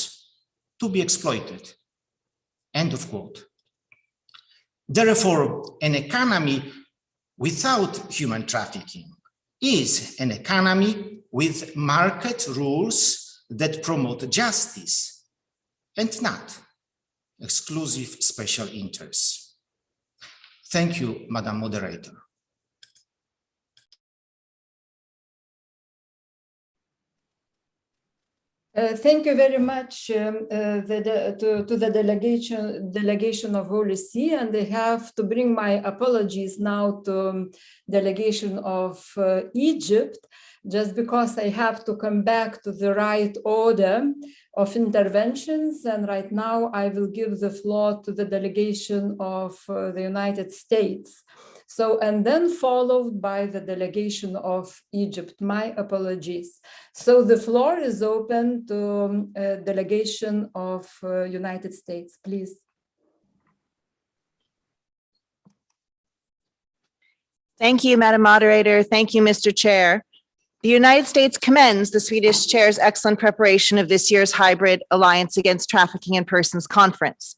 to be exploited." End of quote. Therefore, an economy without human trafficking is an economy with market rules that promote justice and not exclusive special interests. Thank you, Madam Moderator. Thank you very much to the delegation of Holy See, and I have to bring my apologies now to delegation of Egypt, just because I have to come back to the right order of interventions. And right now I will give the floor to the delegation of the United States. So, and then followed by the delegation of Egypt. My apologies. So the floor is open to delegation of United States, please. Thank you, Madam Moderator. Thank you, Mr. Chair. The United States commends the Swedish Chair's excellent preparation of this year's Hybrid Alliance Against Trafficking in Persons Conference.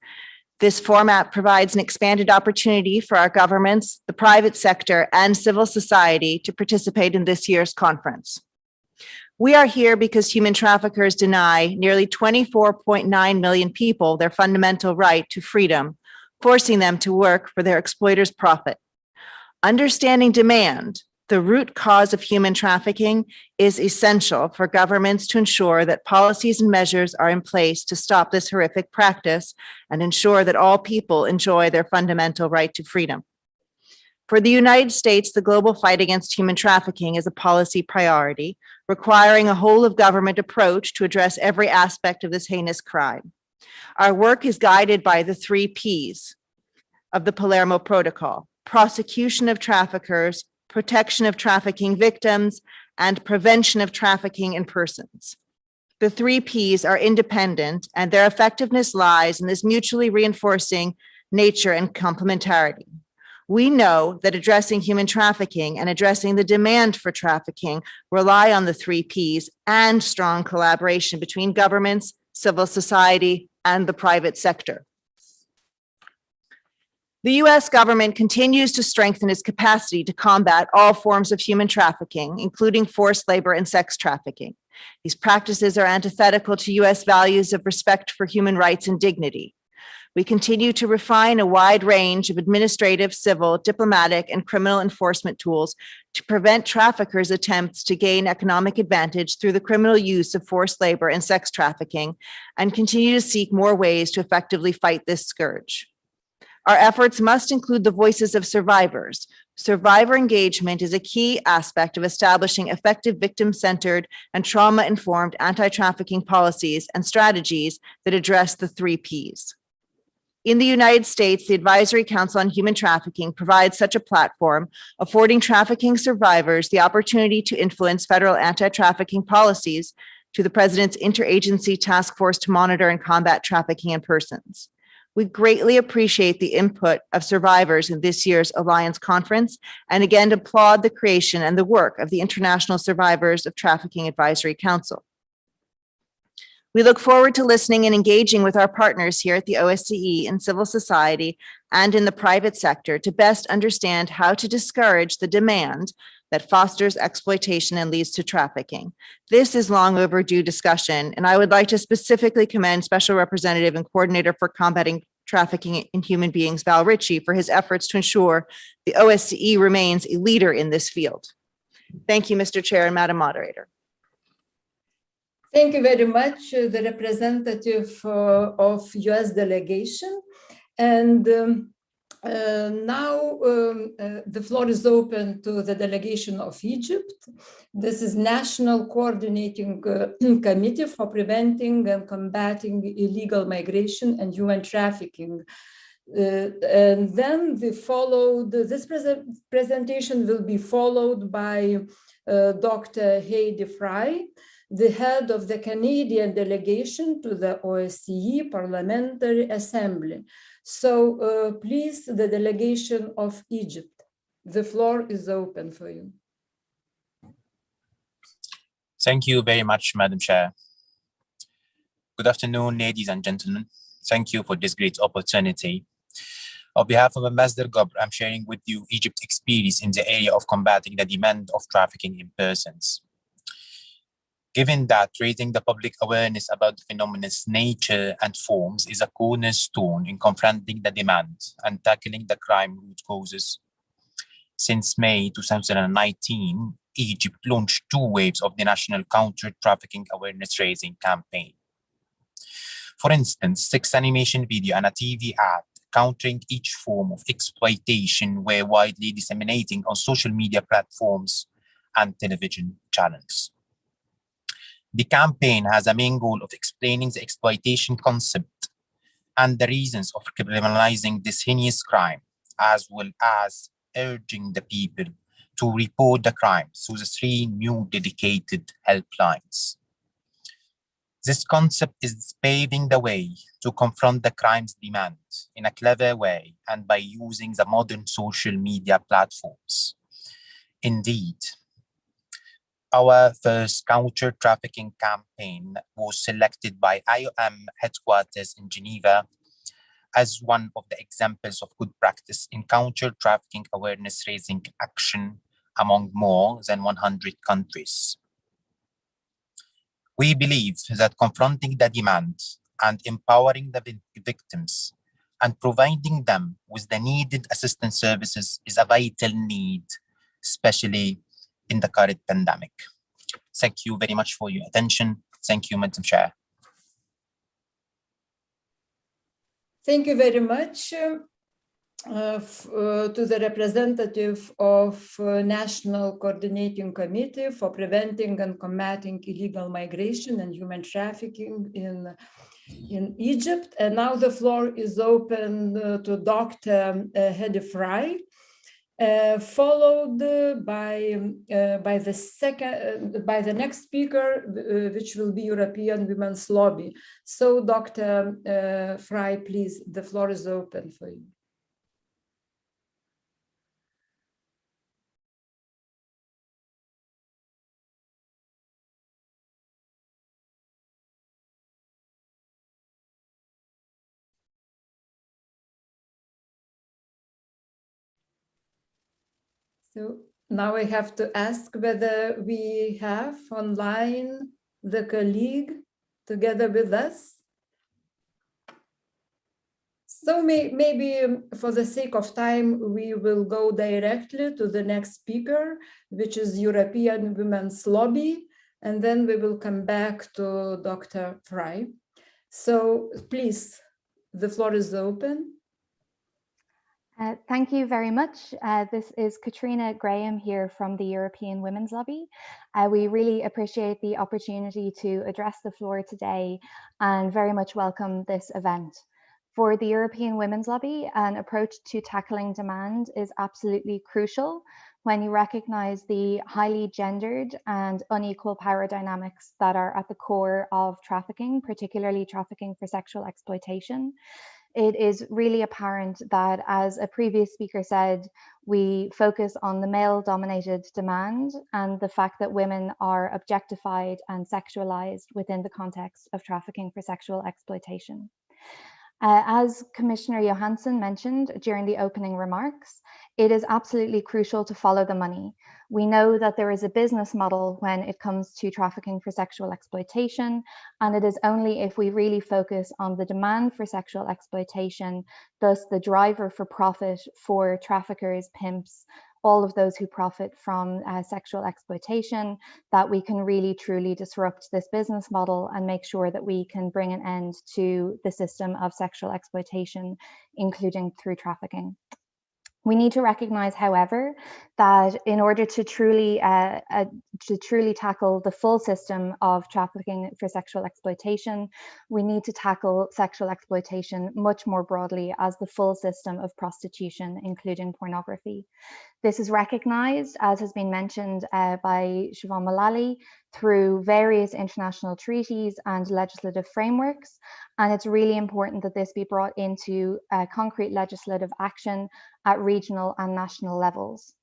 This format provides an expanded opportunity for our governments, the private sector, and civil society to participate in this year's conference. We are here because human traffickers deny nearly 24.9 million people their fundamental right to freedom, forcing them to work for their exploiters' profit. Understanding demand, the root cause of human trafficking, is essential for governments to ensure that policies and measures are in place to stop this horrific practice and ensure that all people enjoy their fundamental right to freedom. For the United States, the global fight against human trafficking is a policy priority, requiring a whole-of-government approach to address every aspect of this heinous crime. Our work is guided by the 3 Ps of the Palermo Protocol: prosecution of traffickers, protection of trafficking victims, and prevention of trafficking in persons. The 3 Ps are independent, and their effectiveness lies in this mutually reinforcing nature and complementarity. We know that addressing human trafficking and addressing the demand for trafficking rely on the 3 Ps and strong collaboration between governments, civil society, and the private sector. The U.S. government continues to strengthen its capacity to combat all forms of human trafficking, including forced labor and sex trafficking. These practices are antithetical to U.S. values of respect for human rights and dignity. We continue to refine a wide range of administrative, civil, diplomatic, and criminal enforcement tools to prevent traffickers' attempts to gain economic advantage through the criminal use of forced labor and sex trafficking, and continue to seek more ways to effectively fight this scourge. Our efforts must include the voices of survivors. Survivor engagement is a key aspect of establishing effective victim-centered and trauma-informed anti-trafficking policies and strategies that address the 3 Ps. In the United States, the Advisory Council on Human Trafficking provides such a platform, affording trafficking survivors the opportunity to influence federal anti-trafficking policies to the President's Interagency Task Force to monitor and combat trafficking in persons. We greatly appreciate the input of survivors in this year's Alliance Conference, and again applaud the creation and the work of the International Survivors of Trafficking Advisory Council. We look forward to listening and engaging with our partners here at the OSCE in civil society and in the private sector to best understand how to discourage the demand that fosters exploitation and leads to trafficking. This is long overdue discussion, and I would like to specifically commend Special Representative and Coordinator for Combating Trafficking in Human Beings, Val Ritchie, for his efforts to ensure the OSCE remains a leader in this field. Thank you, Mr. Chair and Madam Moderator. Thank you very much, the representative of US delegation. And now the floor is open to the delegation of Egypt. This is National Coordinating Committee for Preventing and Combating Illegal Migration and Human Trafficking. And then this presentation will be followed by Dr. Heidi Fry, the head of the Canadian delegation to the OSCE Parliamentary Assembly. So please, the delegation of Egypt, the floor is open for you. Thank you very much, Madam Chair. Good afternoon, ladies and gentlemen. Thank you for this great opportunity. On behalf of Ambassador Gobr, I'm sharing with you Egypt's experience in the area of combating the demand of trafficking in persons. Given that raising the public awareness about the phenomenon's nature and forms is a cornerstone in confronting the demand and tackling the crime root causes. Since May 2019, Egypt launched 2 waves of the National Counter-Trafficking Awareness Raising Campaign. For instance, 6 animation video and a TV ad countering each form of exploitation were widely disseminating on social media platforms and television channels. The campaign has a main goal of explaining the exploitation concept and the reasons of criminalizing this heinous crime, as well as urging the people to report the crime through the 3 new dedicated helplines. This concept is paving the way to confront the crime's demand in a clever way and by using the modern social media platforms. Indeed, our first counter-trafficking campaign was selected by IOM headquarters in Geneva as one of the examples of good practice in counter-trafficking awareness-raising action among more than 100 countries. We believe that confronting the demand and empowering the victims and providing them with the needed assistance services is a vital need, especially in the current pandemic. Thank you very much for your attention. Thank you, Madam Chair. Thank you very much to the representative of National Coordinating Committee for Preventing and Combating Illegal Migration and Human Trafficking in Egypt. And now the floor is open to Dr. Hedy Fry, followed by the next speaker, which will be European Women's Lobby. So, Dr. Fry, please, the floor is open for you. So now I have to ask whether we have online the colleague together with us. So maybe for the sake of time, we will go directly to the next speaker, which is European Women's Lobby, and then we will come back to Dr. Fry. So please, the floor is open. Thank you very much. This is Katrina Graham here from the European Women's Lobby. We really appreciate the opportunity to address the floor today and very much welcome this event. For the European Women's Lobby, an approach to tackling demand is absolutely crucial when you recognize the highly gendered and unequal power dynamics that are at the core of trafficking, particularly trafficking for sexual exploitation. It is really apparent that, as a previous speaker said, we focus on the male-dominated demand and the fact that women are objectified and sexualized within the context of trafficking for sexual exploitation. As Commissioner Johansson mentioned during the opening remarks, it is absolutely crucial to follow the money. We know that there is a business model when it comes to trafficking for sexual exploitation, and it is only if we really focus on the demand for sexual exploitation, thus the driver for profit for traffickers, pimps, all of those who profit from sexual exploitation, that we can really truly disrupt this business model and make sure that we can bring an end to the system of sexual exploitation, including through trafficking. We need to recognize, however, that in order to truly tackle the full system of trafficking for sexual exploitation, we need to tackle sexual exploitation much more broadly as the full system of prostitution, including pornography. This is recognized, as has been mentioned by Siobhan Mullally, through various international treaties and legislative frameworks. And it's really important that this be brought into concrete legislative action at regional and national levels.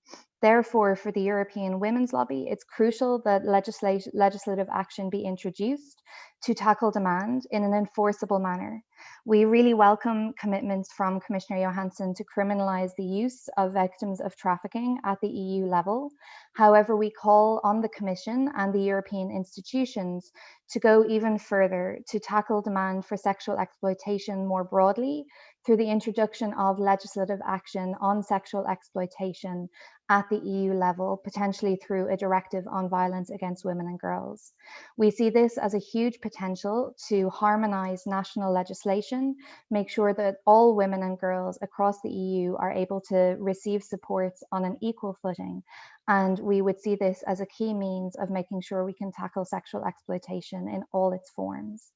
Therefore, for the European Women's Lobby, it's crucial that legislative action be introduced to tackle demand in an enforceable manner. We really welcome commitments from Commissioner Johansson to criminalise the use of victims of trafficking at the EU level. However, we call on the Commission and the European institutions to go even further to tackle demand for sexual exploitation more broadly through the introduction of legislative action on sexual exploitation at the EU level, potentially through a directive on violence against women and girls. We see this as a huge potential to harmonise national legislation, make sure that all women and girls across the EU are able to receive supports on an equal footing. And we would see this as a key means of making sure we can tackle sexual exploitation in all its forms.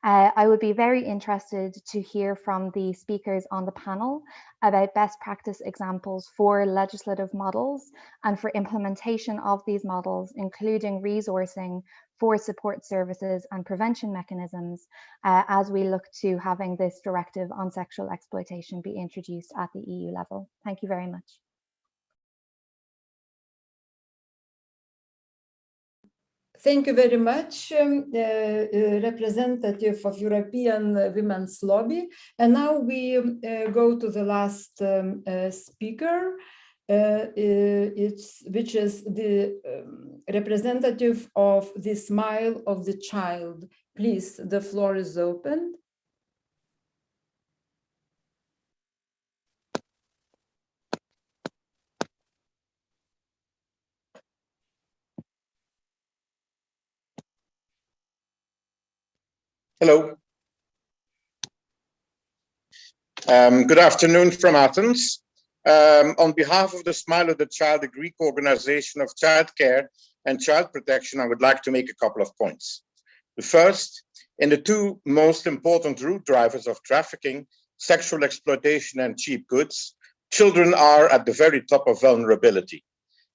I would be very interested to hear from the speakers on the panel about best practice examples for legislative models and for implementation of these models, including resourcing for support services and prevention mechanisms as we look to having this directive on sexual exploitation be introduced at the EU level. Thank you very much. Thank you very much, representative of European Women's Lobby. And now we go to the last speaker, which is the representative of the Smile of the Child. Please, the floor is open. Hello. Good afternoon from Athens. On behalf of the Smile of the Child, the Greek organization of childcare and child protection, I would like to make a couple of points. The first, in the two most important root drivers of trafficking, sexual exploitation and cheap goods, children are at the very top of vulnerability.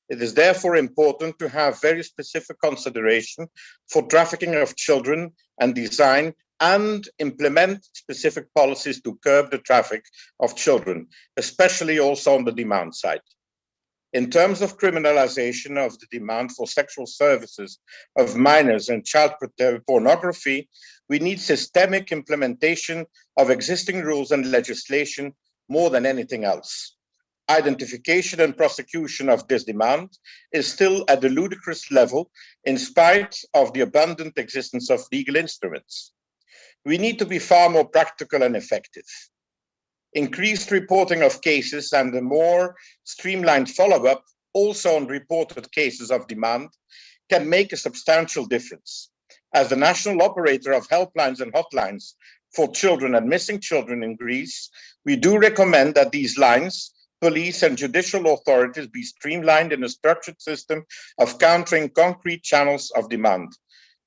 It is therefore important to have very specific consideration for trafficking of children and design and implement specific policies to curb the traffic of children, especially also on the demand side. In terms of criminalization of the demand for sexual services of minors and child pornography, we need systemic implementation of existing rules and legislation more than anything else. Identification and prosecution of this demand is still at a ludicrous level in spite of the abundant existence of legal instruments. We need to be far more practical and effective. Increased reporting of cases and a more streamlined follow-up also on reported cases of demand can make a substantial difference. As the national operator of helplines and hotlines for children and missing children in Greece, we do recommend that these lines, police and judicial authorities be streamlined in a structured system of countering concrete channels of demand.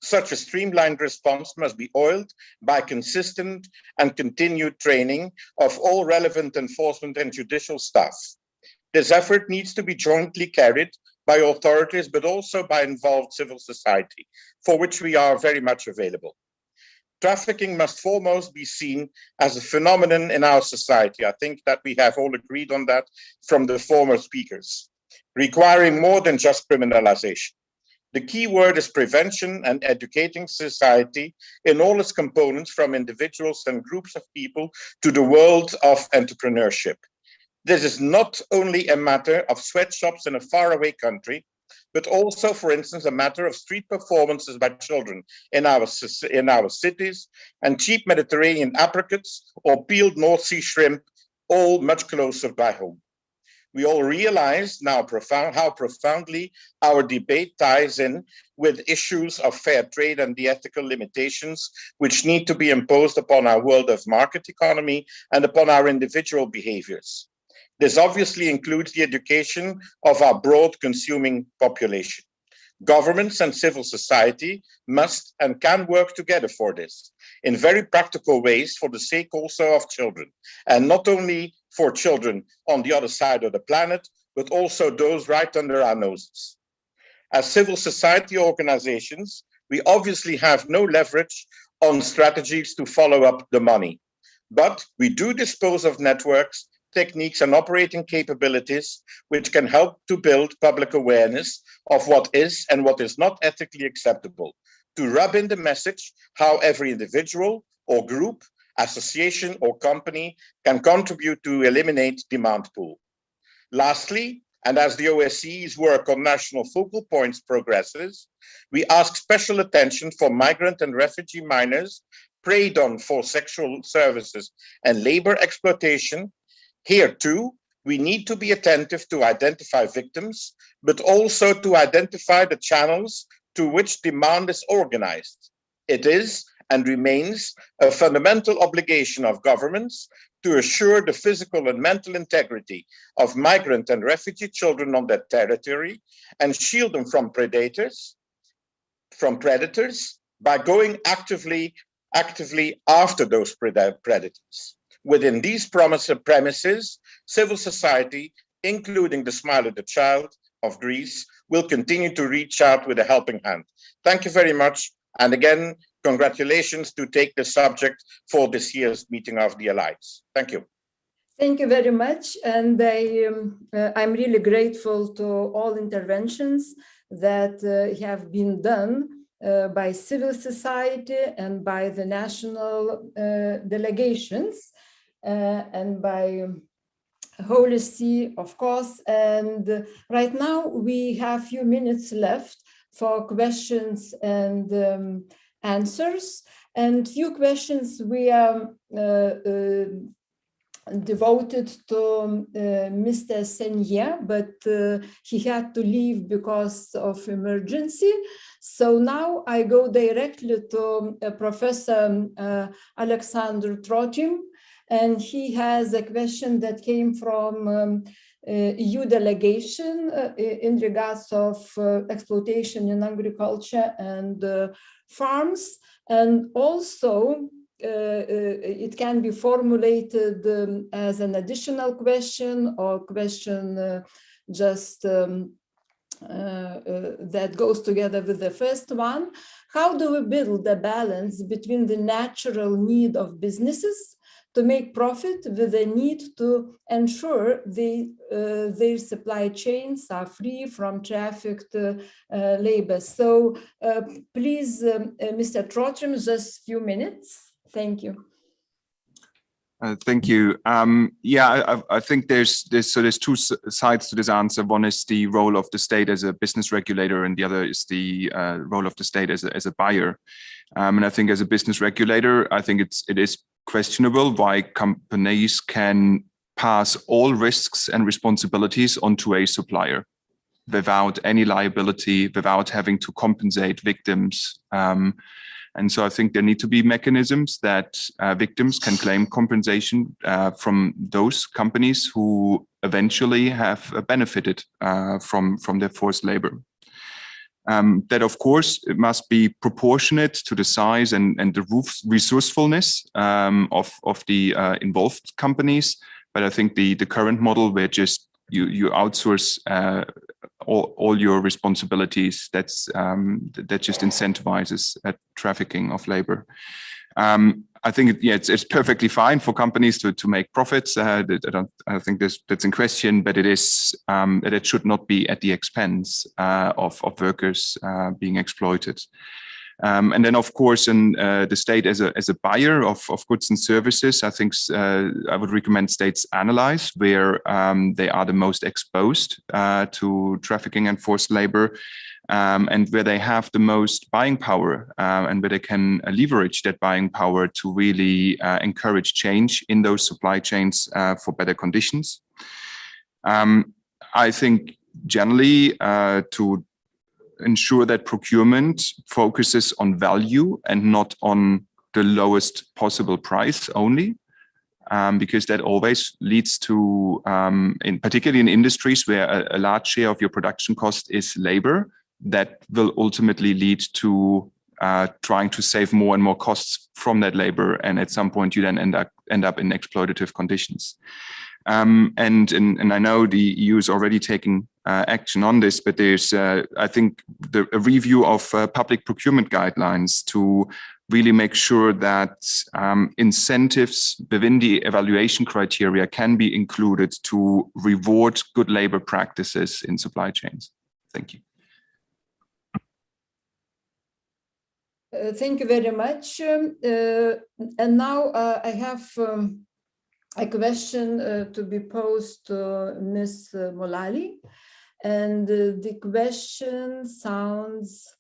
Such a streamlined response must be oiled by consistent and continued training of all relevant enforcement and judicial staff. This effort needs to be jointly carried by authorities, but also by involved civil society, for which we are very much available. Trafficking must foremost be seen as a phenomenon in our society. I think that we have all agreed on that from the former speakers, requiring more than just criminalization. The key word is prevention and educating society in all its components, from individuals and groups of people to the world of entrepreneurship. This is not only a matter of sweatshops in a faraway country, but also, for instance, a matter of street performances by children in our cities, and cheap Mediterranean apricots or peeled North Sea shrimp, all much closer by home. We all realize now how profoundly our debate ties in with issues of fair trade and the ethical limitations which need to be imposed upon our world of market economy and upon our individual behaviors. This obviously includes the education of our broad consuming population. Governments and civil society must and can work together for this in very practical ways for the sake also of children, and not only for children on the other side of the planet, but also those right under our noses. As civil society organizations, we obviously have no leverage on strategies to follow up the money, but we do dispose of networks, techniques and operating capabilities which can help to build public awareness of what is and what is not ethically acceptable, to rub in the message how every individual or group, association or company can contribute to eliminate demand pool. Lastly, and as the OSCE's work on national focal points progresses, we ask special attention for migrant and refugee minors preyed on for sexual services and labor exploitation. Here too, We need to be attentive to identify victims, but also to identify the channels to which demand is organized. It is and remains a fundamental obligation of governments to assure the physical and mental integrity of migrant and refugee children on their territory and shield them from predators, by going actively after those predators. Within these premises, civil society, including the Smile of the Child of Greece, will continue to reach out with a helping hand. Thank you very much. And again, congratulations to take the subject for this year's meeting of the Alliance. Thank you. Thank you very much. And I'm really grateful to all interventions that have been done by civil society and by the national delegations and by Holy See, of course. And right now we have a few minutes left for questions and answers. And few questions we are devoted to Mr. Senier, but he had to leave because of emergency. So now I go directly to Professor Alexander Trotim, and he has a question that came from EU delegation in regards of exploitation in agriculture and farms, and also it can be formulated as an additional question or question just that goes together with the first one. How do we build a balance between the natural need of businesses to make profit with the need to ensure their supply chains are free from trafficked labor? So please, Mr. Trotim, just a few minutes. Thank you. Thank you. I think there's two sides to this answer. One is the role of the state as a business regulator, and the other is the role of the state as a buyer. And I think as a business regulator, I think it is questionable why companies can pass all risks and responsibilities onto a supplier without any liability, without having to compensate victims. And so I think there need to be mechanisms that victims can claim compensation from those companies who eventually have benefited from their forced labor. That, of course, it must be proportionate to the size and the resourcefulness of the involved companies. But I think the current model where just you outsource all your responsibilities, that just incentivizes trafficking of labor. I think it's perfectly fine for companies to make profits. I don't think that's in question, but it should not be at the expense of workers being exploited. And then, of course, in the state as a buyer of goods and services, I think I would recommend states analyze where they are the most exposed to trafficking and forced labor, and where they have the most buying power, and where they can leverage that buying power to really encourage change in those supply chains for better conditions. I think generally to ensure that procurement focuses on value and not on the lowest possible price only, because that always leads to, particularly in industries where a large share of your production cost is labor, that will ultimately lead to trying to save more and more costs from that labor, and at some point you then end up in exploitative conditions. And I know the EU is already taking action on this, but there's, I think, a review of public procurement guidelines to really make sure that incentives within the evaluation criteria can be included to reward good labor practices in supply chains. Thank you. Thank you very much. And now I have a question to be posed to Ms. Molali. And the question sounds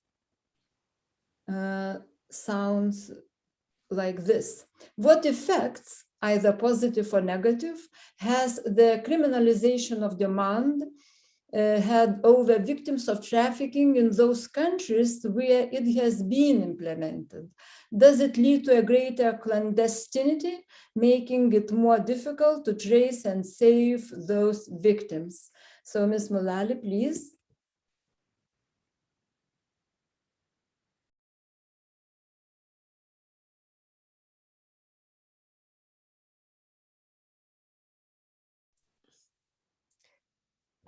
like this. What effects either positive or negative, has the criminalization of demand had over victims of trafficking in those countries where it has been implemented? Does it lead to a greater clandestinity, making it more difficult to trace and save those victims? So Ms. Mulali, please.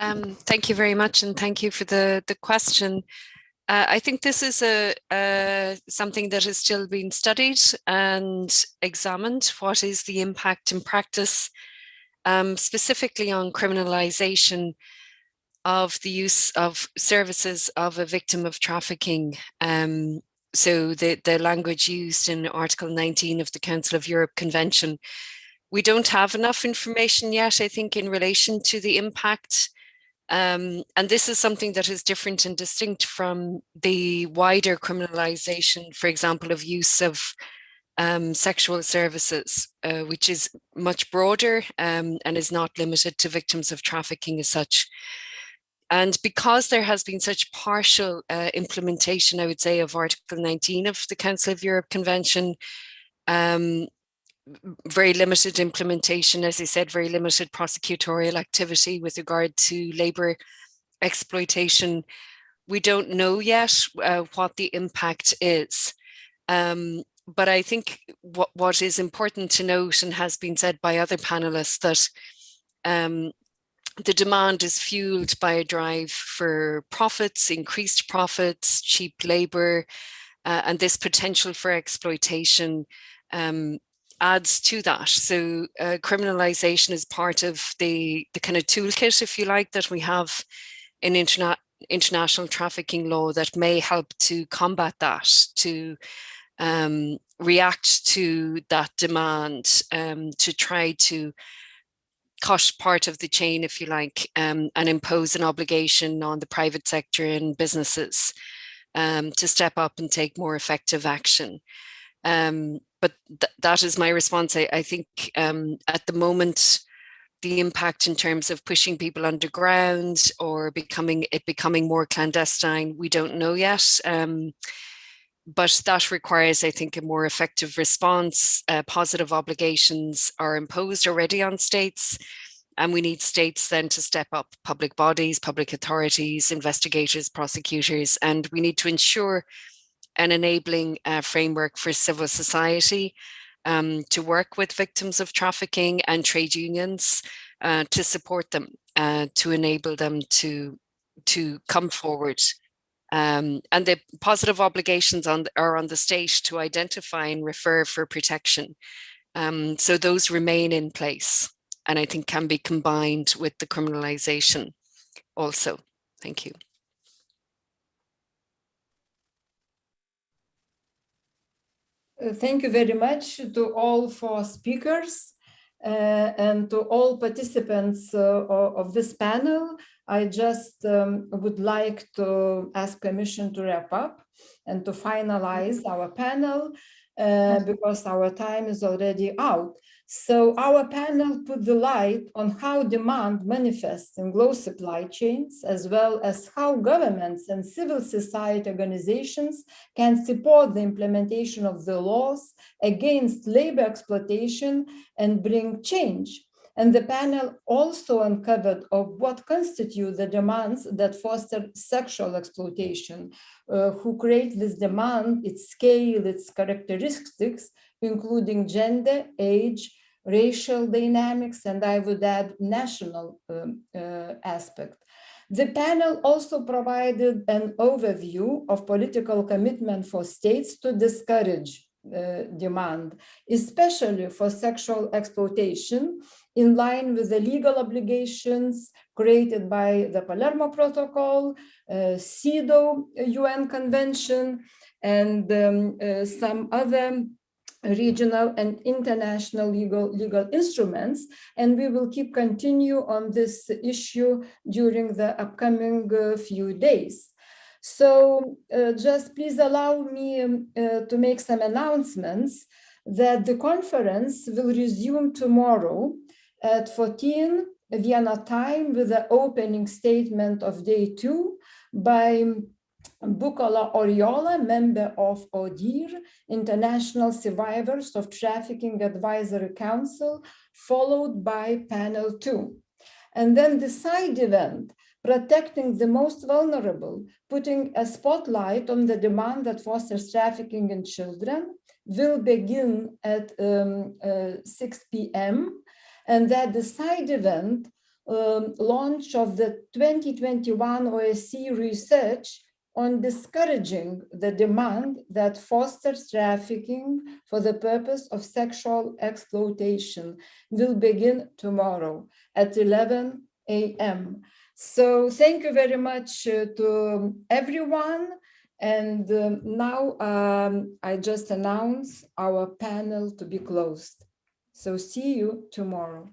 Thank you very much, and thank you for the question. I think this is something that is still being studied and examined. What is the impact in practice, specifically on criminalization of the use of services of a victim of trafficking? So the language used in Article 19 of the Council of Europe Convention. We don't have enough information yet, I think, in relation to the impact. And this is something that is different and distinct from the wider criminalization, for example, of use of sexual services, which is much broader and is not limited to victims of trafficking as such. And because there has been such partial implementation, I would say, of Article 19 of the Council of Europe Convention, very limited implementation, as I said, very limited prosecutorial activity with regard to labour exploitation. We don't know yet what the impact is. But I think what is important to note, and has been said by other panelists, that the demand is fueled by a drive for profits, increased profits, cheap labour, and this potential for exploitation adds to that. So criminalization is part of the kind of toolkit, if you like, that we have in international trafficking law that may help to combat that, to react to that demand, to try to cut part of the chain, if you like, and impose an obligation on the private sector and businesses to step up and take more effective action. But that is my response. I think at the moment, the impact in terms of pushing people underground or becoming more clandestine, we don't know yet. But that requires, I think, a more effective response. Positive obligations are imposed already on states, and we need states then to step up, public bodies, public authorities, investigators, prosecutors, and we need to ensure an enabling framework for civil society to work with victims of trafficking and trade unions to support them, to enable them to come forward. And the positive obligations are on the state to identify and refer for protection. So those remain in place, and I think can be combined with the criminalization also. Thank you. Thank you very much to all four speakers and to all participants of this panel. I just would like to ask permission to wrap up and to finalize our panel because our time is already out. So our panel put the light on how demand manifests in global supply chains, as well as how governments and civil society organizations can support the implementation of the laws against labor exploitation and bring change. And the panel also uncovered of what constitute the demands that foster sexual exploitation, who create this demand, its scale, its characteristics, including gender, age, racial dynamics, and I would add national aspect. The panel also provided an overview of political commitment for states to discourage demand, especially for sexual exploitation, in line with the legal obligations created by the Palermo Protocol, CEDAW UN Convention, and some other regional and international legal instruments, and we will continue on this issue during the upcoming few days. So just please allow me to make some announcements. that the conference will resume tomorrow at 14 Vienna time with the opening statement of day 2 by Bukola Oriola, member of ODIHR, International Survivors of Trafficking Advisory Council, followed by panel 2. And then the side event, Protecting the Most Vulnerable, putting a spotlight on the demand that fosters trafficking in children, will begin at 6 p.m. And that the side event, launch of the 2021 OSCE research on discouraging the demand that fosters trafficking for the purpose of sexual exploitation, will begin tomorrow at 11 a.m. So thank you very much to everyone. And now I just announce our panel to be closed. So see you tomorrow.